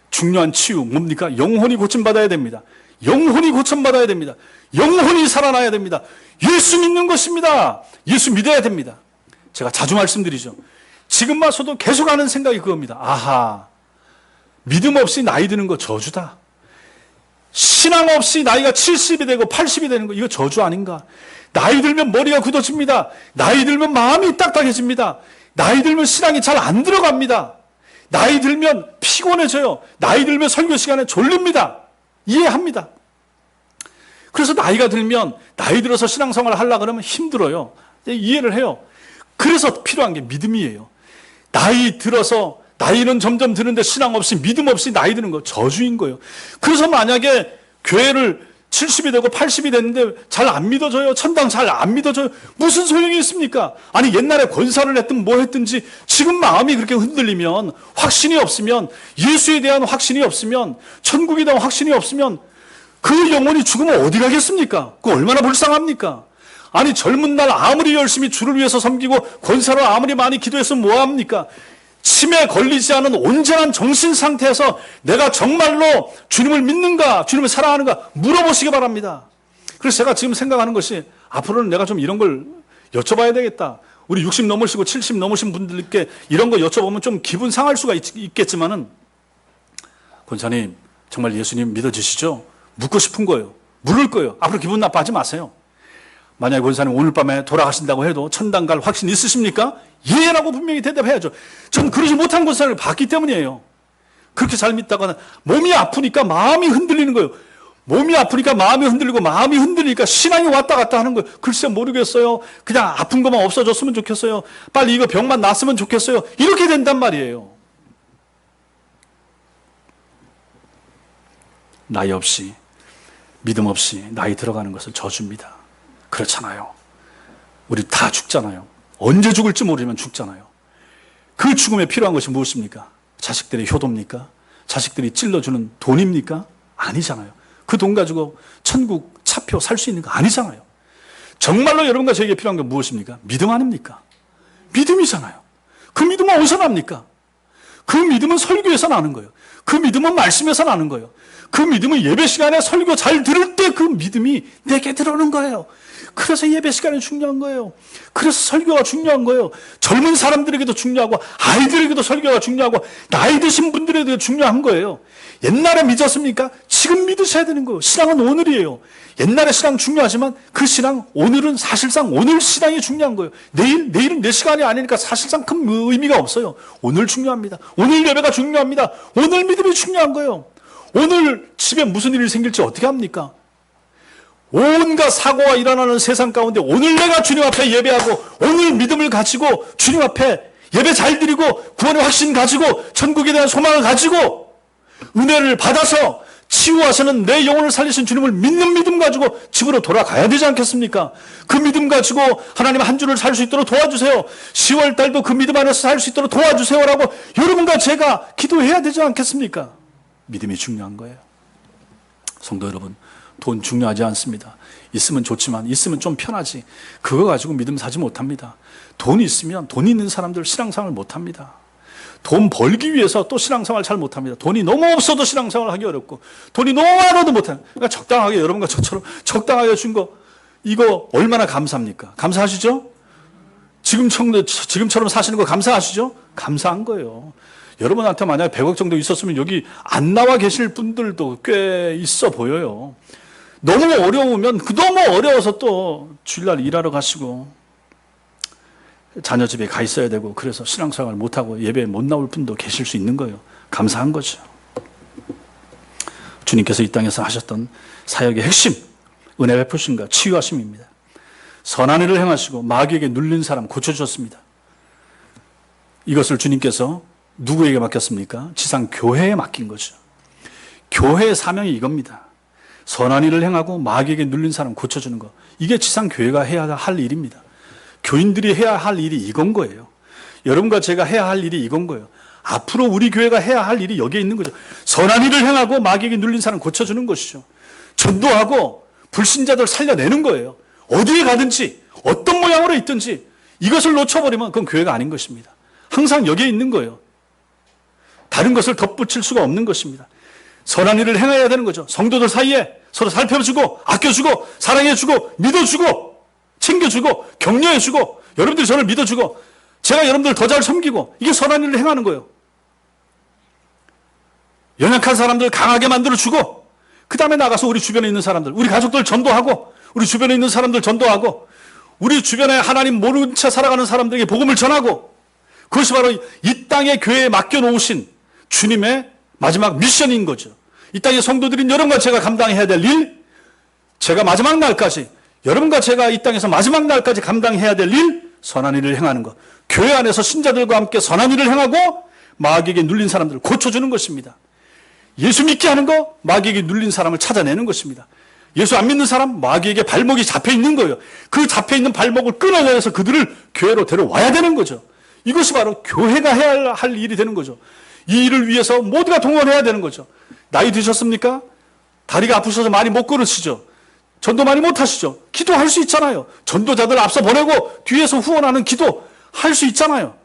중요한 치유 뭡니까? 영혼이 고침받아야 됩니다. 영혼이 고침받아야 됩니다. 영혼이 살아나야 됩니다. 예수 믿는 것입니다. 예수 믿어야 됩니다. 제가 자주 말씀드리죠. 지금 와서도 계속 하는 생각이 그겁니다. 아하, 믿음 없이 나이 드는 거 저주다. 신앙 없이 나이가 70이 되고 80이 되는 거 이거 저주 아닌가? 나이 들면 머리가 굳어집니다. 나이 들면 마음이 딱딱해집니다. 나이 들면 신앙이 잘 안 들어갑니다. 나이 들면 피곤해져요. 나이 들면 설교 시간에 졸립니다. 이해합니다. 그래서 나이가 들면 나이 들어서 신앙생활을 하려고 그러면 힘들어요. 이해를 해요. 그래서 필요한 게 믿음이에요. 나이 들어서 나이는 점점 드는데 신앙 없이 믿음 없이 나이 드는 거 저주인 거예요. 그래서 만약에 교회를 70이 되고 80이 됐는데 잘 안 믿어져요. 천당 잘 안 믿어져요. 무슨 소용이 있습니까? 아니 옛날에 권사를 했든 뭐 했든지 지금 마음이 그렇게 흔들리면 확신이 없으면 예수에 대한 확신이 없으면 천국에 대한 확신이 없으면 그 영혼이 죽으면 어디 가겠습니까? 그거 얼마나 불쌍합니까? 아니 젊은 날 아무리 열심히 주를 위해서 섬기고 권사로 아무리 많이 기도했으면 뭐합니까? 치매에 걸리지 않은 온전한 정신 상태에서 내가 정말로 주님을 믿는가, 주님을 사랑하는가 물어보시기 바랍니다. 그래서 제가 지금 생각하는 것이 앞으로는 내가 좀 이런 걸 여쭤봐야 되겠다. 우리 60 넘으시고 70 넘으신 분들께 이런 거 여쭤보면 좀 기분 상할 수가 있겠지만은 권사님 정말 예수님 믿어지시죠? 묻고 싶은 거예요. 물을 거예요. 앞으로 기분 나빠하지 마세요. 만약에 권사님 오늘 밤에 돌아가신다고 해도 천당 갈 확신 있으십니까? 예라고 분명히 대답해야죠. 전 그러지 못한 권사님을 봤기 때문이에요. 그렇게 잘 믿다가는 몸이 아프니까 마음이 흔들리는 거예요. 몸이 아프니까 마음이 흔들리고 마음이 흔들리니까 신앙이 왔다 갔다 하는 거예요. 글쎄 모르겠어요. 그냥 아픈 것만 없어졌으면 좋겠어요. 빨리 이거 병만 낫으면 좋겠어요. 이렇게 된단 말이에요. 나이 없이 믿음 없이 나이 들어가는 것을 저주입니다. 그렇잖아요. 우리 다 죽잖아요. 언제 죽을지 모르면 죽잖아요. 그 죽음에 필요한 것이 무엇입니까? 자식들의 효도입니까? 자식들이 찔러주는 돈입니까? 아니잖아요. 그 돈 가지고 천국 차표 살 수 있는 거 아니잖아요. 정말로 여러분과 저에게 필요한 건 무엇입니까? 믿음 아닙니까? 믿음이잖아요. 그 믿음은 어디서 납니까? 그 믿음은 설교에서 나는 거예요. 그 믿음은 말씀에서 나는 거예요. 그 믿음은 예배 시간에 설교 잘 들을 때 그 믿음이 내게 들어오는 거예요. 그래서 예배 시간이 중요한 거예요. 그래서 설교가 중요한 거예요. 젊은 사람들에게도 중요하고 아이들에게도 설교가 중요하고 나이 드신 분들에게도 중요한 거예요. 옛날에 믿었습니까? 지금 믿으셔야 되는 거예요. 신앙은 오늘이에요. 옛날의 신앙 중요하지만 그 신앙, 오늘은 사실상 오늘 신앙이 중요한 거예요. 내일은 내 시간이 아니니까 사실상 큰 의미가 없어요. 오늘 중요합니다. 오늘 예배가 중요합니다. 오늘 믿음이 중요한 거예요. 오늘 집에 무슨 일이 생길지 어떻게 합니까? 온갖 사고가 일어나는 세상 가운데 오늘 내가 주님 앞에 예배하고 오늘 믿음을 가지고 주님 앞에 예배 잘 드리고 구원의 확신 가지고 천국에 대한 소망을 가지고 은혜를 받아서 치유하시는 내 영혼을 살리신 주님을 믿는 믿음 가지고 집으로 돌아가야 되지 않겠습니까? 그 믿음 가지고 하나님 한 주를 살 수 있도록 도와주세요. 10월 달도 그 믿음 안에서 살 수 있도록 도와주세요라고 여러분과 제가 기도해야 되지 않겠습니까? 믿음이 중요한 거예요. 성도 여러분, 돈 중요하지 않습니다. 있으면 좋지만 있으면 좀 편하지. 그거 가지고 믿음 사지 못합니다. 돈이 있으면 돈 있는 사람들 신앙생활 못합니다. 돈 벌기 위해서 또 신앙생활 잘 못합니다. 돈이 너무 없어도 신앙생활 하기 어렵고 돈이 너무 많아도 못해요. 그러니까 적당하게 여러분과 저처럼 적당하게 준 거 이거 얼마나 감사합니까? 감사하시죠? 지금처럼 사시는 거 감사하시죠? 감사한 거예요. 여러분한테 만약에 100억 정도 있었으면 여기 안 나와 계실 분들도 꽤 있어 보여요. 너무 어려우면 너무 어려워서 또 주일날 일하러 가시고 자녀 집에 가 있어야 되고 그래서 신앙생활 못하고 예배에 못 나올 분도 계실 수 있는 거예요. 감사한 거죠. 주님께서 이 땅에서 하셨던 사역의 핵심, 은혜 베푸심과 치유하심입니다. 선한 일을 행하시고 마귀에게 눌린 사람 고쳐주셨습니다. 이것을 주님께서 누구에게 맡겼습니까? 지상 교회에 맡긴 거죠. 교회의 사명이 이겁니다. 선한 일을 행하고 마귀에게 눌린 사람 고쳐주는 거. 이게 지상 교회가 해야 할 일입니다. 교인들이 해야 할 일이 이건 거예요. 여러분과 제가 해야 할 일이 이건 거예요. 앞으로 우리 교회가 해야 할 일이 여기에 있는 거죠. 선한 일을 행하고 마귀에게 눌린 사람 고쳐주는 것이죠. 전도하고 불신자들 살려내는 거예요. 어디에 가든지 어떤 모양으로 있든지 이것을 놓쳐버리면 그건 교회가 아닌 것입니다. 항상 여기에 있는 거예요. 다른 것을 덧붙일 수가 없는 것입니다. 선한 일을 행해야 되는 거죠. 성도들 사이에 서로 살펴주고 아껴주고 사랑해주고 믿어주고 챙겨주고 격려해주고 여러분들이 저를 믿어주고 제가 여러분들 더 잘 섬기고 이게 선한 일을 행하는 거예요. 연약한 사람들 강하게 만들어주고 그 다음에 나가서 우리 주변에 있는 사람들 우리 가족들 전도하고 우리 주변에 있는 사람들 전도하고 우리 주변에 하나님 모르는 채 살아가는 사람들에게 복음을 전하고 그것이 바로 이 땅의 교회에 맡겨놓으신 주님의 마지막 미션인 거죠. 이 땅의 성도들인 여러분과 제가 감당해야 될 일, 제가 마지막 날까지 여러분과 제가 이 땅에서 마지막 날까지 감당해야 될 일, 선한 일을 행하는 것. 교회 안에서 신자들과 함께 선한 일을 행하고 마귀에게 눌린 사람들을 고쳐주는 것입니다. 예수 믿게 하는 거, 마귀에게 눌린 사람을 찾아내는 것입니다. 예수 안 믿는 사람, 마귀에게 발목이 잡혀 있는 거예요. 그 잡혀 있는 발목을 끊어내서 그들을 교회로 데려와야 되는 거죠. 이것이 바로 교회가 해야 할 일이 되는 거죠. 이 일을 위해서 모두가 동원해야 되는 거죠. 나이 드셨습니까? 다리가 아프셔서 많이 못 걸으시죠? 전도 많이 못 하시죠? 기도할 수 있잖아요. 전도자들 앞서 보내고 뒤에서 후원하는 기도 할 수 있잖아요.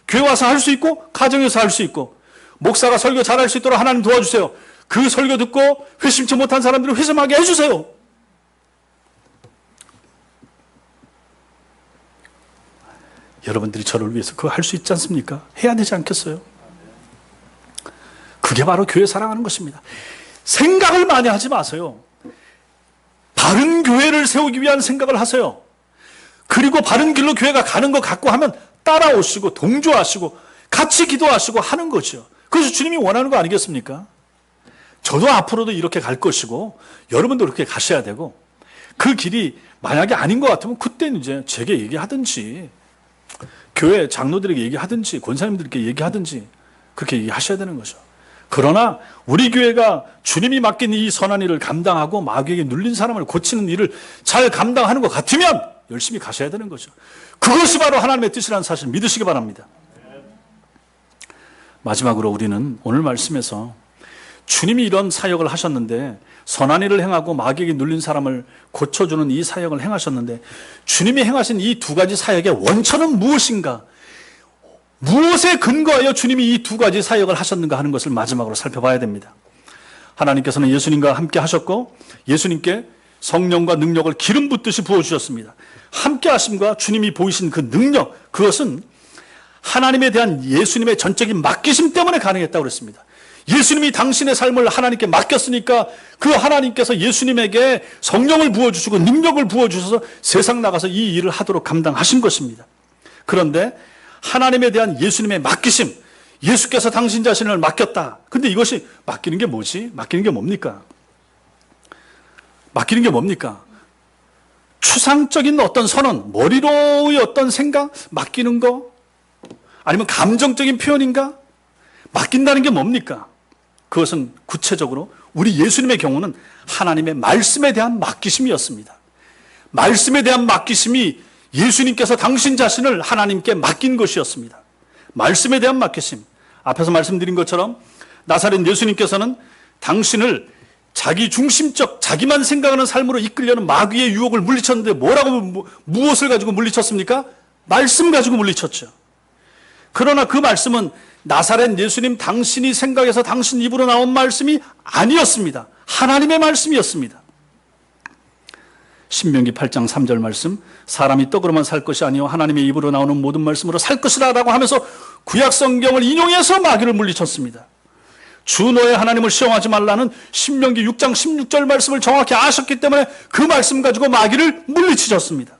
교회 와서 할 수 있고 가정에서 할 수 있고 목사가 설교 잘할 수 있도록 하나님 도와주세요. 그 설교 듣고 회심치 못한 사람들을 회심하게 해주세요. 여러분들이 저를 위해서 그거 할 수 있지 않습니까? 해야 되지 않겠어요? 그게 바로 교회 사랑하는 것입니다. 생각을 많이 하지 마세요. 바른 교회를 세우기 위한 생각을 하세요. 그리고 바른 길로 교회가 가는 것 같고 하면 따라오시고 동조하시고 같이 기도하시고 하는 거죠. 그래서 주님이 원하는 거 아니겠습니까? 저도 앞으로도 이렇게 갈 것이고 여러분도 그렇게 가셔야 되고 그 길이 만약에 아닌 것 같으면 그때는 이제 제게 얘기하든지 교회 장로들에게 얘기하든지 권사님들께 얘기하든지 그렇게 얘기하셔야 되는 거죠. 그러나 우리 교회가 주님이 맡긴 이 선한 일을 감당하고 마귀에게 눌린 사람을 고치는 일을 잘 감당하는 것 같으면 열심히 가셔야 되는 거죠. 그것이 바로 하나님의 뜻이라는 사실을 믿으시기 바랍니다. 마지막으로 우리는 오늘 말씀에서 주님이 이런 사역을 하셨는데, 선한 일을 행하고 마귀에게 눌린 사람을 고쳐주는 이 사역을 행하셨는데, 주님이 행하신 이 두 가지 사역의 원천은 무엇인가? 무엇에 근거하여 주님이 이 두 가지 사역을 하셨는가 하는 것을 마지막으로 살펴봐야 됩니다. 하나님께서는 예수님과 함께 하셨고, 예수님께 성령과 능력을 기름 붓듯이 부어주셨습니다. 함께 하심과 주님이 보이신 그 능력, 그것은 하나님에 대한 예수님의 전적인 맡기심 때문에 가능했다고 그랬습니다. 예수님이 당신의 삶을 하나님께 맡겼으니까 그 하나님께서 예수님에게 성령을 부어주시고 능력을 부어주셔서 세상 나가서 이 일을 하도록 감당하신 것입니다. 그런데 하나님에 대한 예수님의 맡기심, 예수께서 당신 자신을 맡겼다. 근데 이것이 맡기는 게 뭐지? 맡기는 게 뭡니까? 맡기는 게 뭡니까? 추상적인 어떤 선언, 머리로의 어떤 생각, 맡기는 거? 아니면 감정적인 표현인가? 맡긴다는 게 뭡니까? 그것은 구체적으로 우리 예수님의 경우는 하나님의 말씀에 대한 맡기심이었습니다. 말씀에 대한 맡기심이 예수님께서 당신 자신을 하나님께 맡긴 것이었습니다. 말씀에 대한 맡기심. 앞에서 말씀드린 것처럼 나사렛 예수님께서는 당신을 자기 중심적, 자기만 생각하는 삶으로 이끌려는 마귀의 유혹을 물리쳤는데 무엇을 가지고 물리쳤습니까? 말씀 가지고 물리쳤죠. 그러나 그 말씀은 나사렛 예수님 당신이 생각해서 당신 입으로 나온 말씀이 아니었습니다. 하나님의 말씀이었습니다. 신명기 8장 3절 말씀, 사람이 떡으로만 살 것이 아니요 하나님의 입으로 나오는 모든 말씀으로 살 것이라 라고 하면서 구약 성경을 인용해서 마귀를 물리쳤습니다. 주 너의 하나님을 시험하지 말라는 신명기 6장 16절 말씀을 정확히 아셨기 때문에 그 말씀 가지고 마귀를 물리치셨습니다.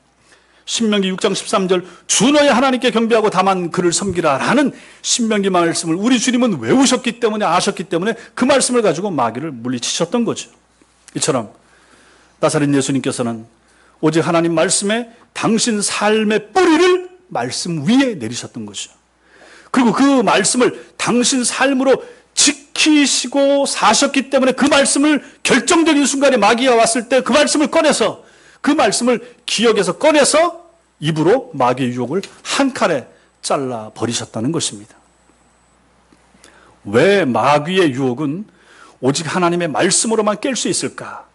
신명기 6장 13절 주 너의 하나님께 경배하고 다만 그를 섬기라 라는 신명기 말씀을 우리 주님은 외우셨기 때문에, 아셨기 때문에 그 말씀을 가지고 마귀를 물리치셨던 거죠. 이처럼 나사렛 예수님께서는 오직 하나님 말씀에 당신 삶의 뿌리를 말씀 위에 내리셨던 것이죠. 그리고 그 말씀을 당신 삶으로 지키시고 사셨기 때문에 그 말씀을 결정적인 순간에 마귀가 왔을 때 그 말씀을 꺼내서, 그 말씀을 기억에서 꺼내서 입으로 마귀의 유혹을 한 칼에 잘라 버리셨다는 것입니다. 왜 마귀의 유혹은 오직 하나님의 말씀으로만 깰 수 있을까?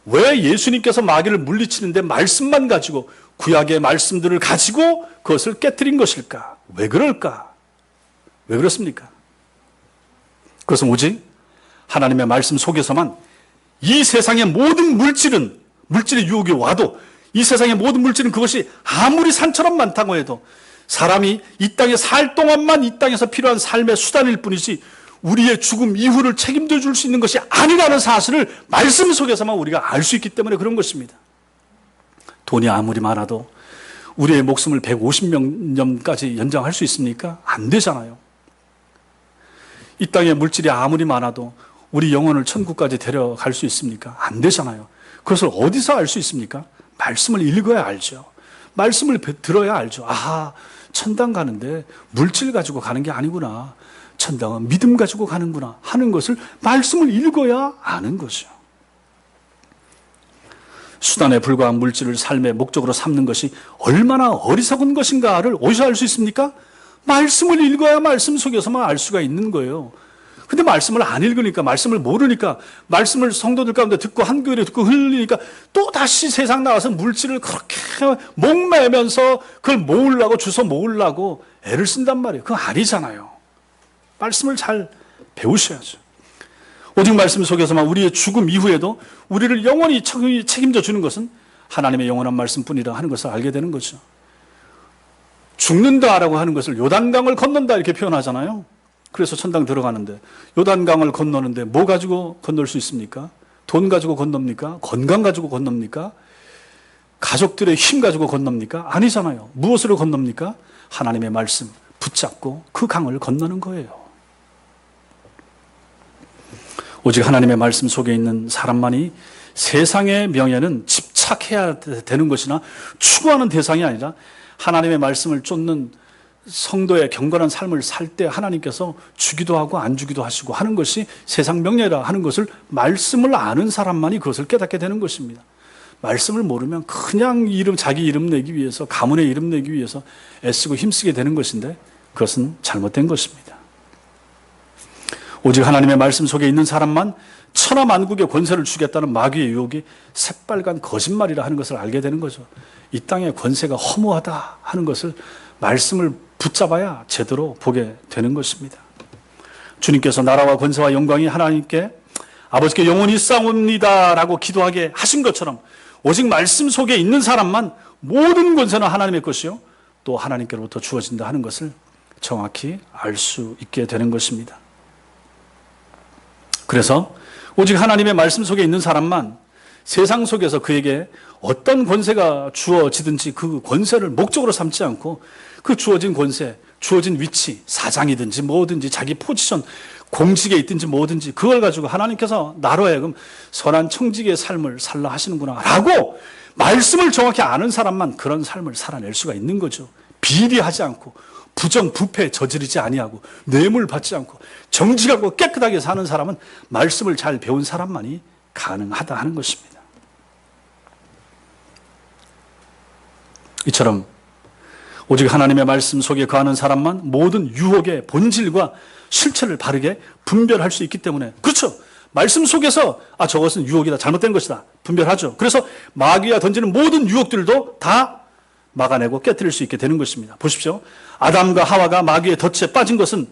왜 예수님께서 마귀를 물리치는데 말씀만 가지고, 구약의 말씀들을 가지고 그것을 깨뜨린 것일까? 왜 그럴까? 왜 그렇습니까? 그것은 오직 하나님의 말씀 속에서만 이 세상의 모든 물질의 유혹이 와도, 이 세상의 모든 물질은 그것이 아무리 산처럼 많다고 해도 사람이 이 땅에 살 동안만 이 땅에서 필요한 삶의 수단일 뿐이지 우리의 죽음 이후를 책임져 줄 수 있는 것이 아니라는 사실을 말씀 속에서만 우리가 알 수 있기 때문에 그런 것입니다. 돈이 아무리 많아도 우리의 목숨을 150년까지 연장할 수 있습니까? 안 되잖아요. 이 땅에 물질이 아무리 많아도 우리 영혼을 천국까지 데려갈 수 있습니까? 안 되잖아요. 그것을 어디서 알 수 있습니까? 말씀을 읽어야 알죠. 말씀을 들어야 알죠. 아, 천당 가는데 물질 가지고 가는 게 아니구나. 천당은 믿음 가지고 가는구나 하는 것을 말씀을 읽어야 아는 거죠. 수단에 불과한 물질을 삶의 목적으로 삼는 것이 얼마나 어리석은 것인가를 어디서 알 수 있습니까? 말씀을 읽어야 말씀 속에서만 알 수가 있는 거예요. 근데 말씀을 안 읽으니까, 말씀을 모르니까, 말씀을 성도들 가운데 듣고 한교회를 듣고 흘리니까 또 다시 세상 나와서 물질을 그렇게 목매면서 그걸 모으려고, 주워 모으려고 애를 쓴단 말이에요. 그건 아니잖아요. 말씀을 잘 배우셔야죠. 오직 말씀 속에서만 우리의 죽음 이후에도 우리를 영원히 책임져 주는 것은 하나님의 영원한 말씀뿐이라 하는 것을 알게 되는 거죠. 죽는다라고 하는 것을 요단강을 건넌다 이렇게 표현하잖아요. 그래서 천당 들어가는데 요단강을 건너는데 뭐 가지고 건널 수 있습니까? 돈 가지고 건넙니까? 건강 가지고 건넙니까? 가족들의 힘 가지고 건넙니까? 아니잖아요. 무엇으로 건넙니까? 하나님의 말씀 붙잡고 그 강을 건너는 거예요. 오직 하나님의 말씀 속에 있는 사람만이 세상의 명예는 집착해야 되는 것이나 추구하는 대상이 아니라 하나님의 말씀을 쫓는 성도의 경건한 삶을 살 때 하나님께서 주기도 하고 안 주기도 하시고 하는 것이 세상 명예라 하는 것을 말씀을 아는 사람만이 그것을 깨닫게 되는 것입니다. 말씀을 모르면 그냥 자기 이름 내기 위해서, 가문의 이름 내기 위해서 애쓰고 힘쓰게 되는 것인데 그것은 잘못된 것입니다. 오직 하나님의 말씀 속에 있는 사람만 천하만국의 권세를 주겠다는 마귀의 유혹이 새빨간 거짓말이라 하는 것을 알게 되는 거죠. 이 땅의 권세가 허무하다 하는 것을 말씀을 붙잡아야 제대로 보게 되는 것입니다. 주님께서 나라와 권세와 영광이 하나님께 아버지께 영원히 싸웁니다 라고 기도하게 하신 것처럼 오직 말씀 속에 있는 사람만 모든 권세는 하나님의 것이요 또 하나님께로부터 주어진다 하는 것을 정확히 알 수 있게 되는 것입니다. 그래서 오직 하나님의 말씀 속에 있는 사람만 세상 속에서 그에게 어떤 권세가 주어지든지 그 권세를 목적으로 삼지 않고 그 주어진 권세, 주어진 위치, 사장이든지 뭐든지 자기 포지션, 공직에 있든지 뭐든지 그걸 가지고 하나님께서 나로 하여금 선한 청지기의 삶을 살라 하시는구나 라고 말씀을 정확히 아는 사람만 그런 삶을 살아낼 수가 있는 거죠. 비리하지 않고 부정, 부패 저지르지 아니하고 뇌물 받지 않고 정직하고 깨끗하게 사는 사람은 말씀을 잘 배운 사람만이 가능하다 하는 것입니다. 이처럼 오직 하나님의 말씀 속에 거하는 사람만 모든 유혹의 본질과 실체를 바르게 분별할 수 있기 때문에 그렇죠. 말씀 속에서 저것은 유혹이다, 잘못된 것이다 분별하죠. 그래서 마귀가 던지는 모든 유혹들도 다 막아내고 깨뜨릴 수 있게 되는 것입니다. 보십시오. 아담과 하와가 마귀의 덫에 빠진 것은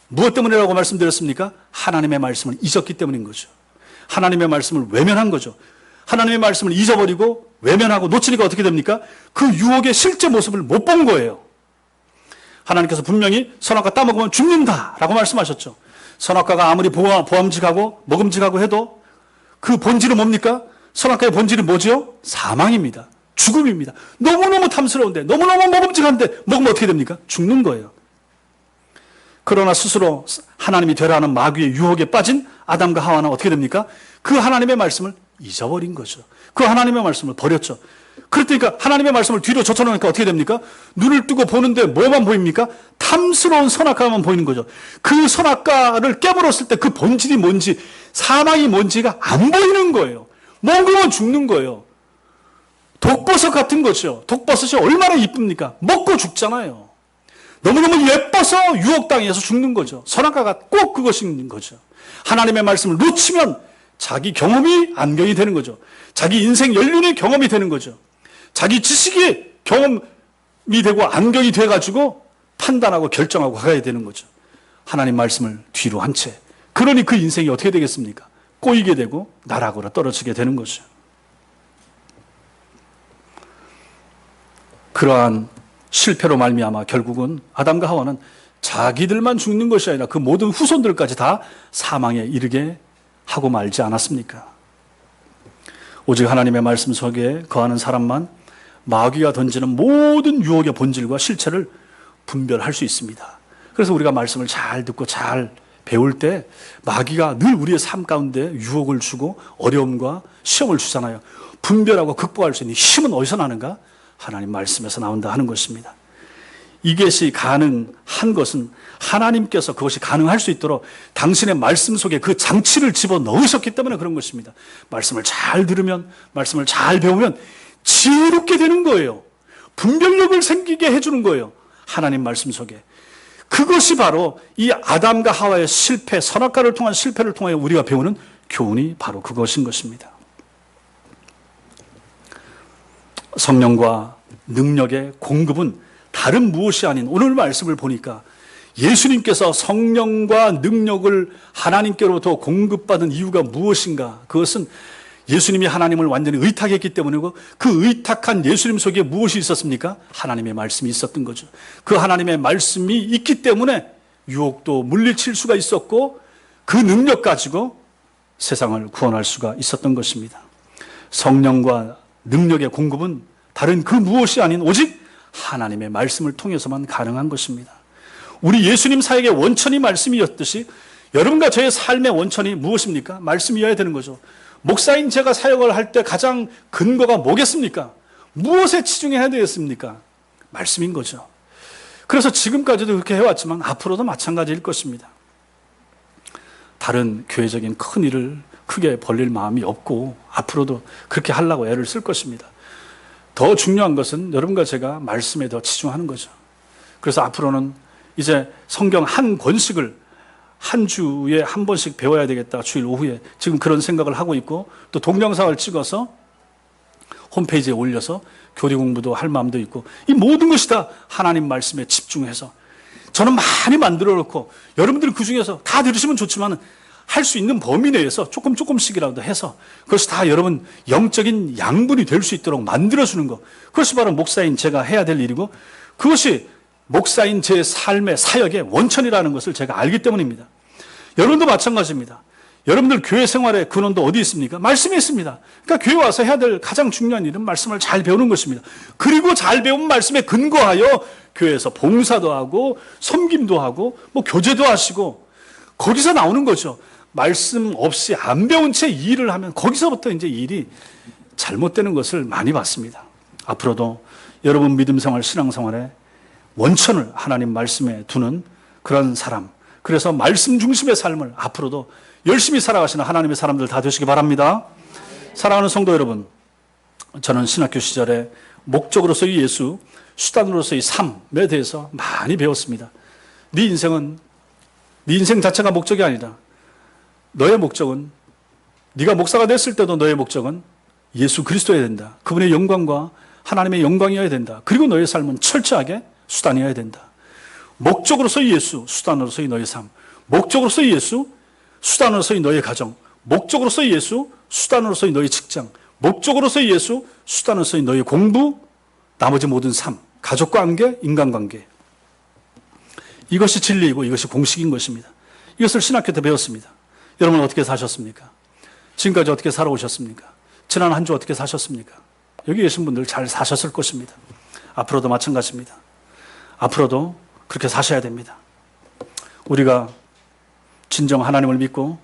무엇 때문이라고 말씀드렸습니까? 하나님의 말씀을 잊었기 때문인 거죠. 하나님의 말씀을 외면한 거죠. 하나님의 말씀을 잊어버리고 외면하고 놓치니까 어떻게 됩니까? 그 유혹의 실제 모습을 못 본 거예요. 하나님께서 분명히 선악과 따먹으면 죽는다라고 말씀하셨죠. 선악과가 아무리 보암직하고 먹음직하고 해도 그 본질은 뭡니까? 선악과의 본질이 뭐죠? 사망입니다. 죽음입니다. 너무너무 탐스러운데 너무너무 먹음직한데 먹으면 어떻게 됩니까? 죽는 거예요. 그러나 스스로 하나님이 되라는 마귀의 유혹에 빠진 아담과 하와는 어떻게 됩니까? 그 하나님의 말씀을 잊어버린 거죠. 그 하나님의 말씀을 버렸죠. 그러니까 하나님의 말씀을 뒤로 젖혀놓으니까 어떻게 됩니까? 눈을 뜨고 보는데 뭐만 보입니까? 탐스러운 선악과만 보이는 거죠. 그 선악과를 깨물었을 때 그 본질이 뭔지 사망이 뭔지가 안 보이는 거예요. 먹으면 죽는 거예요. 독버섯 같은 거죠. 독버섯이 얼마나 이쁩니까? 먹고 죽잖아요. 너무너무 예뻐서 유혹당해서 죽는 거죠. 선악과가 꼭 그것인 거죠. 하나님의 말씀을 놓치면 자기 경험이 안경이 되는 거죠. 자기 인생 연륜의 경험이 되는 거죠. 자기 지식이 경험이 되고 안경이 돼가지고 판단하고 결정하고 가야 되는 거죠. 하나님 말씀을 뒤로 한 채. 그러니 그 인생이 어떻게 되겠습니까? 꼬이게 되고 나락으로 떨어지게 되는 거죠. 그러한 실패로 말미암아 결국은 아담과 하와는 자기들만 죽는 것이 아니라 그 모든 후손들까지 다 사망에 이르게 하고 말지 않았습니까? 오직 하나님의 말씀 속에 거하는 사람만 마귀가 던지는 모든 유혹의 본질과 실체를 분별할 수 있습니다. 그래서 우리가 말씀을 잘 듣고 잘 배울 때 마귀가 늘 우리의 삶 가운데 유혹을 주고 어려움과 시험을 주잖아요. 분별하고 극복할 수 있는 힘은 어디서 나는가? 하나님 말씀에서 나온다 하는 것입니다. 이것이 가능한 것은 하나님께서 그것이 가능할 수 있도록 당신의 말씀 속에 그 장치를 집어넣으셨기 때문에 그런 것입니다. 말씀을 잘 들으면, 말씀을 잘 배우면 지혜롭게 되는 거예요. 분별력을 생기게 해주는 거예요. 하나님 말씀 속에. 그것이 바로 이 아담과 하와의 실패, 선악과를 통한 실패를 통하여 우리가 배우는 교훈이 바로 그것인 것입니다. 성령과 능력의 공급은 다른 무엇이 아닌 오늘 말씀을 보니까 예수님께서 성령과 능력을 하나님께로부터 공급받은 이유가 무엇인가? 그것은 예수님이 하나님을 완전히 의탁했기 때문이고 그 의탁한 예수님 속에 무엇이 있었습니까? 하나님의 말씀이 있었던 거죠. 그 하나님의 말씀이 있기 때문에 유혹도 물리칠 수가 있었고 그 능력 가지고 세상을 구원할 수가 있었던 것입니다. 성령과 능력의 공급은 다른 그 무엇이 아닌 오직 하나님의 말씀을 통해서만 가능한 것입니다. 우리 예수님 사역의 원천이 말씀이었듯이 여러분과 저의 삶의 원천이 무엇입니까? 말씀이어야 되는 거죠. 목사인 제가 사역을 할 때 가장 근거가 뭐겠습니까? 무엇에 치중해야 되겠습니까? 말씀인 거죠. 그래서 지금까지도 그렇게 해왔지만 앞으로도 마찬가지일 것입니다. 다른 교회적인 큰 일을 크게 벌릴 마음이 없고 앞으로도 그렇게 하려고 애를 쓸 것입니다. 더 중요한 것은 여러분과 제가 말씀에 더 치중하는 거죠. 그래서 앞으로는 이제 성경 한 권씩을 한 주에 한 번씩 배워야 되겠다. 주일 오후에. 지금 그런 생각을 하고 있고 또 동영상을 찍어서 홈페이지에 올려서 교리 공부도 할 마음도 있고 이 모든 것이 다 하나님 말씀에 집중해서 저는 많이 만들어 놓고 여러분들이 그중에서 다 들으시면 좋지만 할 수 있는 범위 내에서 조금씩이라도 해서 그것이 다 여러분 영적인 양분이 될 수 있도록 만들어주는 것. 그것이 바로 목사인 제가 해야 될 일이고 그것이 목사인 제 삶의 사역의 원천이라는 것을 제가 알기 때문입니다. 여러분도 마찬가지입니다. 여러분들 교회 생활의 근원도 어디 있습니까? 말씀에 있습니다. 그러니까 교회 와서 해야 될 가장 중요한 일은 말씀을 잘 배우는 것입니다. 그리고 잘 배운 말씀에 근거하여 교회에서 봉사도 하고 섬김도 하고 뭐 교제도 하시고 거기서 나오는 거죠. 말씀 없이 안 배운 채 일을 하면 거기서부터 이제 일이 잘못되는 것을 많이 봤습니다. 앞으로도 여러분 믿음 생활, 신앙 생활에 원천을 하나님 말씀에 두는 그런 사람, 그래서 말씀 중심의 삶을 앞으로도 열심히 살아가시는 하나님의 사람들 다 되시기 바랍니다. 사랑하는 성도 여러분, 저는 신학교 시절에 목적으로서의 예수, 수단으로서의 삶에 대해서 많이 배웠습니다. 네 인생 자체가 목적이 아니다. 너의 목적은, 네가 목사가 됐을 때도 너의 목적은 예수 그리스도여야 된다. 그분의 영광과 하나님의 영광이어야 된다. 그리고 너의 삶은 철저하게 수단이어야 된다. 목적으로서의 예수, 수단으로서의 너의 삶. 목적으로서의 예수, 수단으로서의 너의 가정. 목적으로서의 예수, 수단으로서의 너의 직장. 목적으로서의 예수, 수단으로서의 너의 공부, 나머지 모든 삶. 가족과 관계, 인간관계. 이것이 진리이고 이것이 공식인 것입니다. 이것을 신학교 때 배웠습니다. 여러분 어떻게 사셨습니까? 지금까지 어떻게 살아오셨습니까? 지난 한 주 어떻게 사셨습니까? 여기 계신 분들 잘 사셨을 것입니다. 앞으로도 마찬가지입니다. 앞으로도 그렇게 사셔야 됩니다. 우리가 진정 하나님을 믿고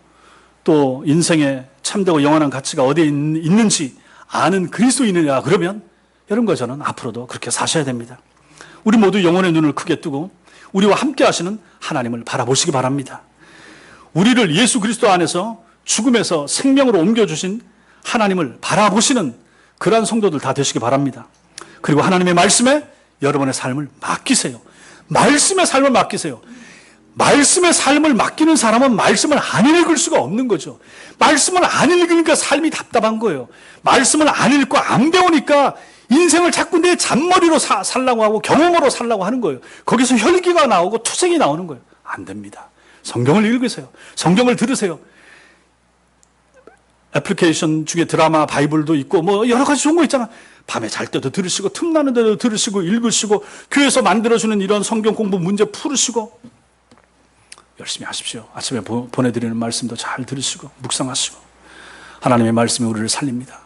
또 인생의 참되고 영원한 가치가 어디에 있는지 아는 그리스도인이냐 그러면 여러분과 저는 앞으로도 그렇게 사셔야 됩니다. 우리 모두 영혼의 눈을 크게 뜨고 우리와 함께 하시는 하나님을 바라보시기 바랍니다. 우리를 예수 그리스도 안에서 죽음에서 생명으로 옮겨주신 하나님을 바라보시는 그러한 성도들 다 되시기 바랍니다. 그리고 하나님의 말씀에 여러분의 삶을 맡기세요. 말씀의 삶을 맡기세요. 말씀의 삶을 맡기는 사람은 말씀을 안 읽을 수가 없는 거죠. 말씀을 안 읽으니까 삶이 답답한 거예요. 말씀을 안 읽고 안 배우니까 인생을 자꾸 내 잔머리로 살라고 하고 경험으로 살라고 하는 거예요. 거기서 혈기가 나오고 투쟁이 나오는 거예요. 안 됩니다. 성경을 읽으세요. 성경을 들으세요. 애플리케이션 중에 드라마, 바이블도 있고 뭐 여러 가지 좋은 거 있잖아. 밤에 잘 때도 들으시고 틈나는 데도 들으시고 읽으시고 교회에서 만들어주는 이런 성경 공부 문제 풀으시고 열심히 하십시오. 아침에 보내드리는 말씀도 잘 들으시고 묵상하시고 하나님의 말씀이 우리를 살립니다.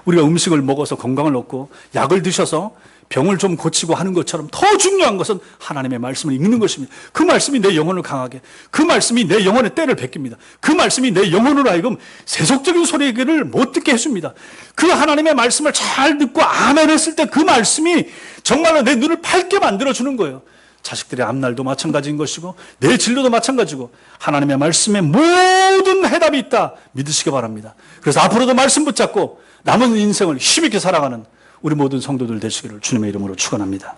우리가 음식을 먹어서 건강을 얻고 약을 드셔서 병을 좀 고치고 하는 것처럼 더 중요한 것은 하나님의 말씀을 읽는 것입니다. 그 말씀이 내 영혼을 강하게, 그 말씀이 내 영혼의 때를 베낍니다. 그 말씀이 내 영혼으로 하여금 세속적인 소리를 못 듣게 해줍니다. 그 하나님의 말씀을 잘 듣고 아멘 했을 때 그 말씀이 정말로 내 눈을 밝게 만들어주는 거예요. 자식들의 앞날도 마찬가지인 것이고 내 진로도 마찬가지고 하나님의 말씀에 모든 해답이 있다 믿으시기 바랍니다. 그래서 앞으로도 말씀 붙잡고 남은 인생을 힘있게 살아가는 우리 모든 성도들 되시기를 주님의 이름으로 축원합니다.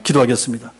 기도하겠습니다.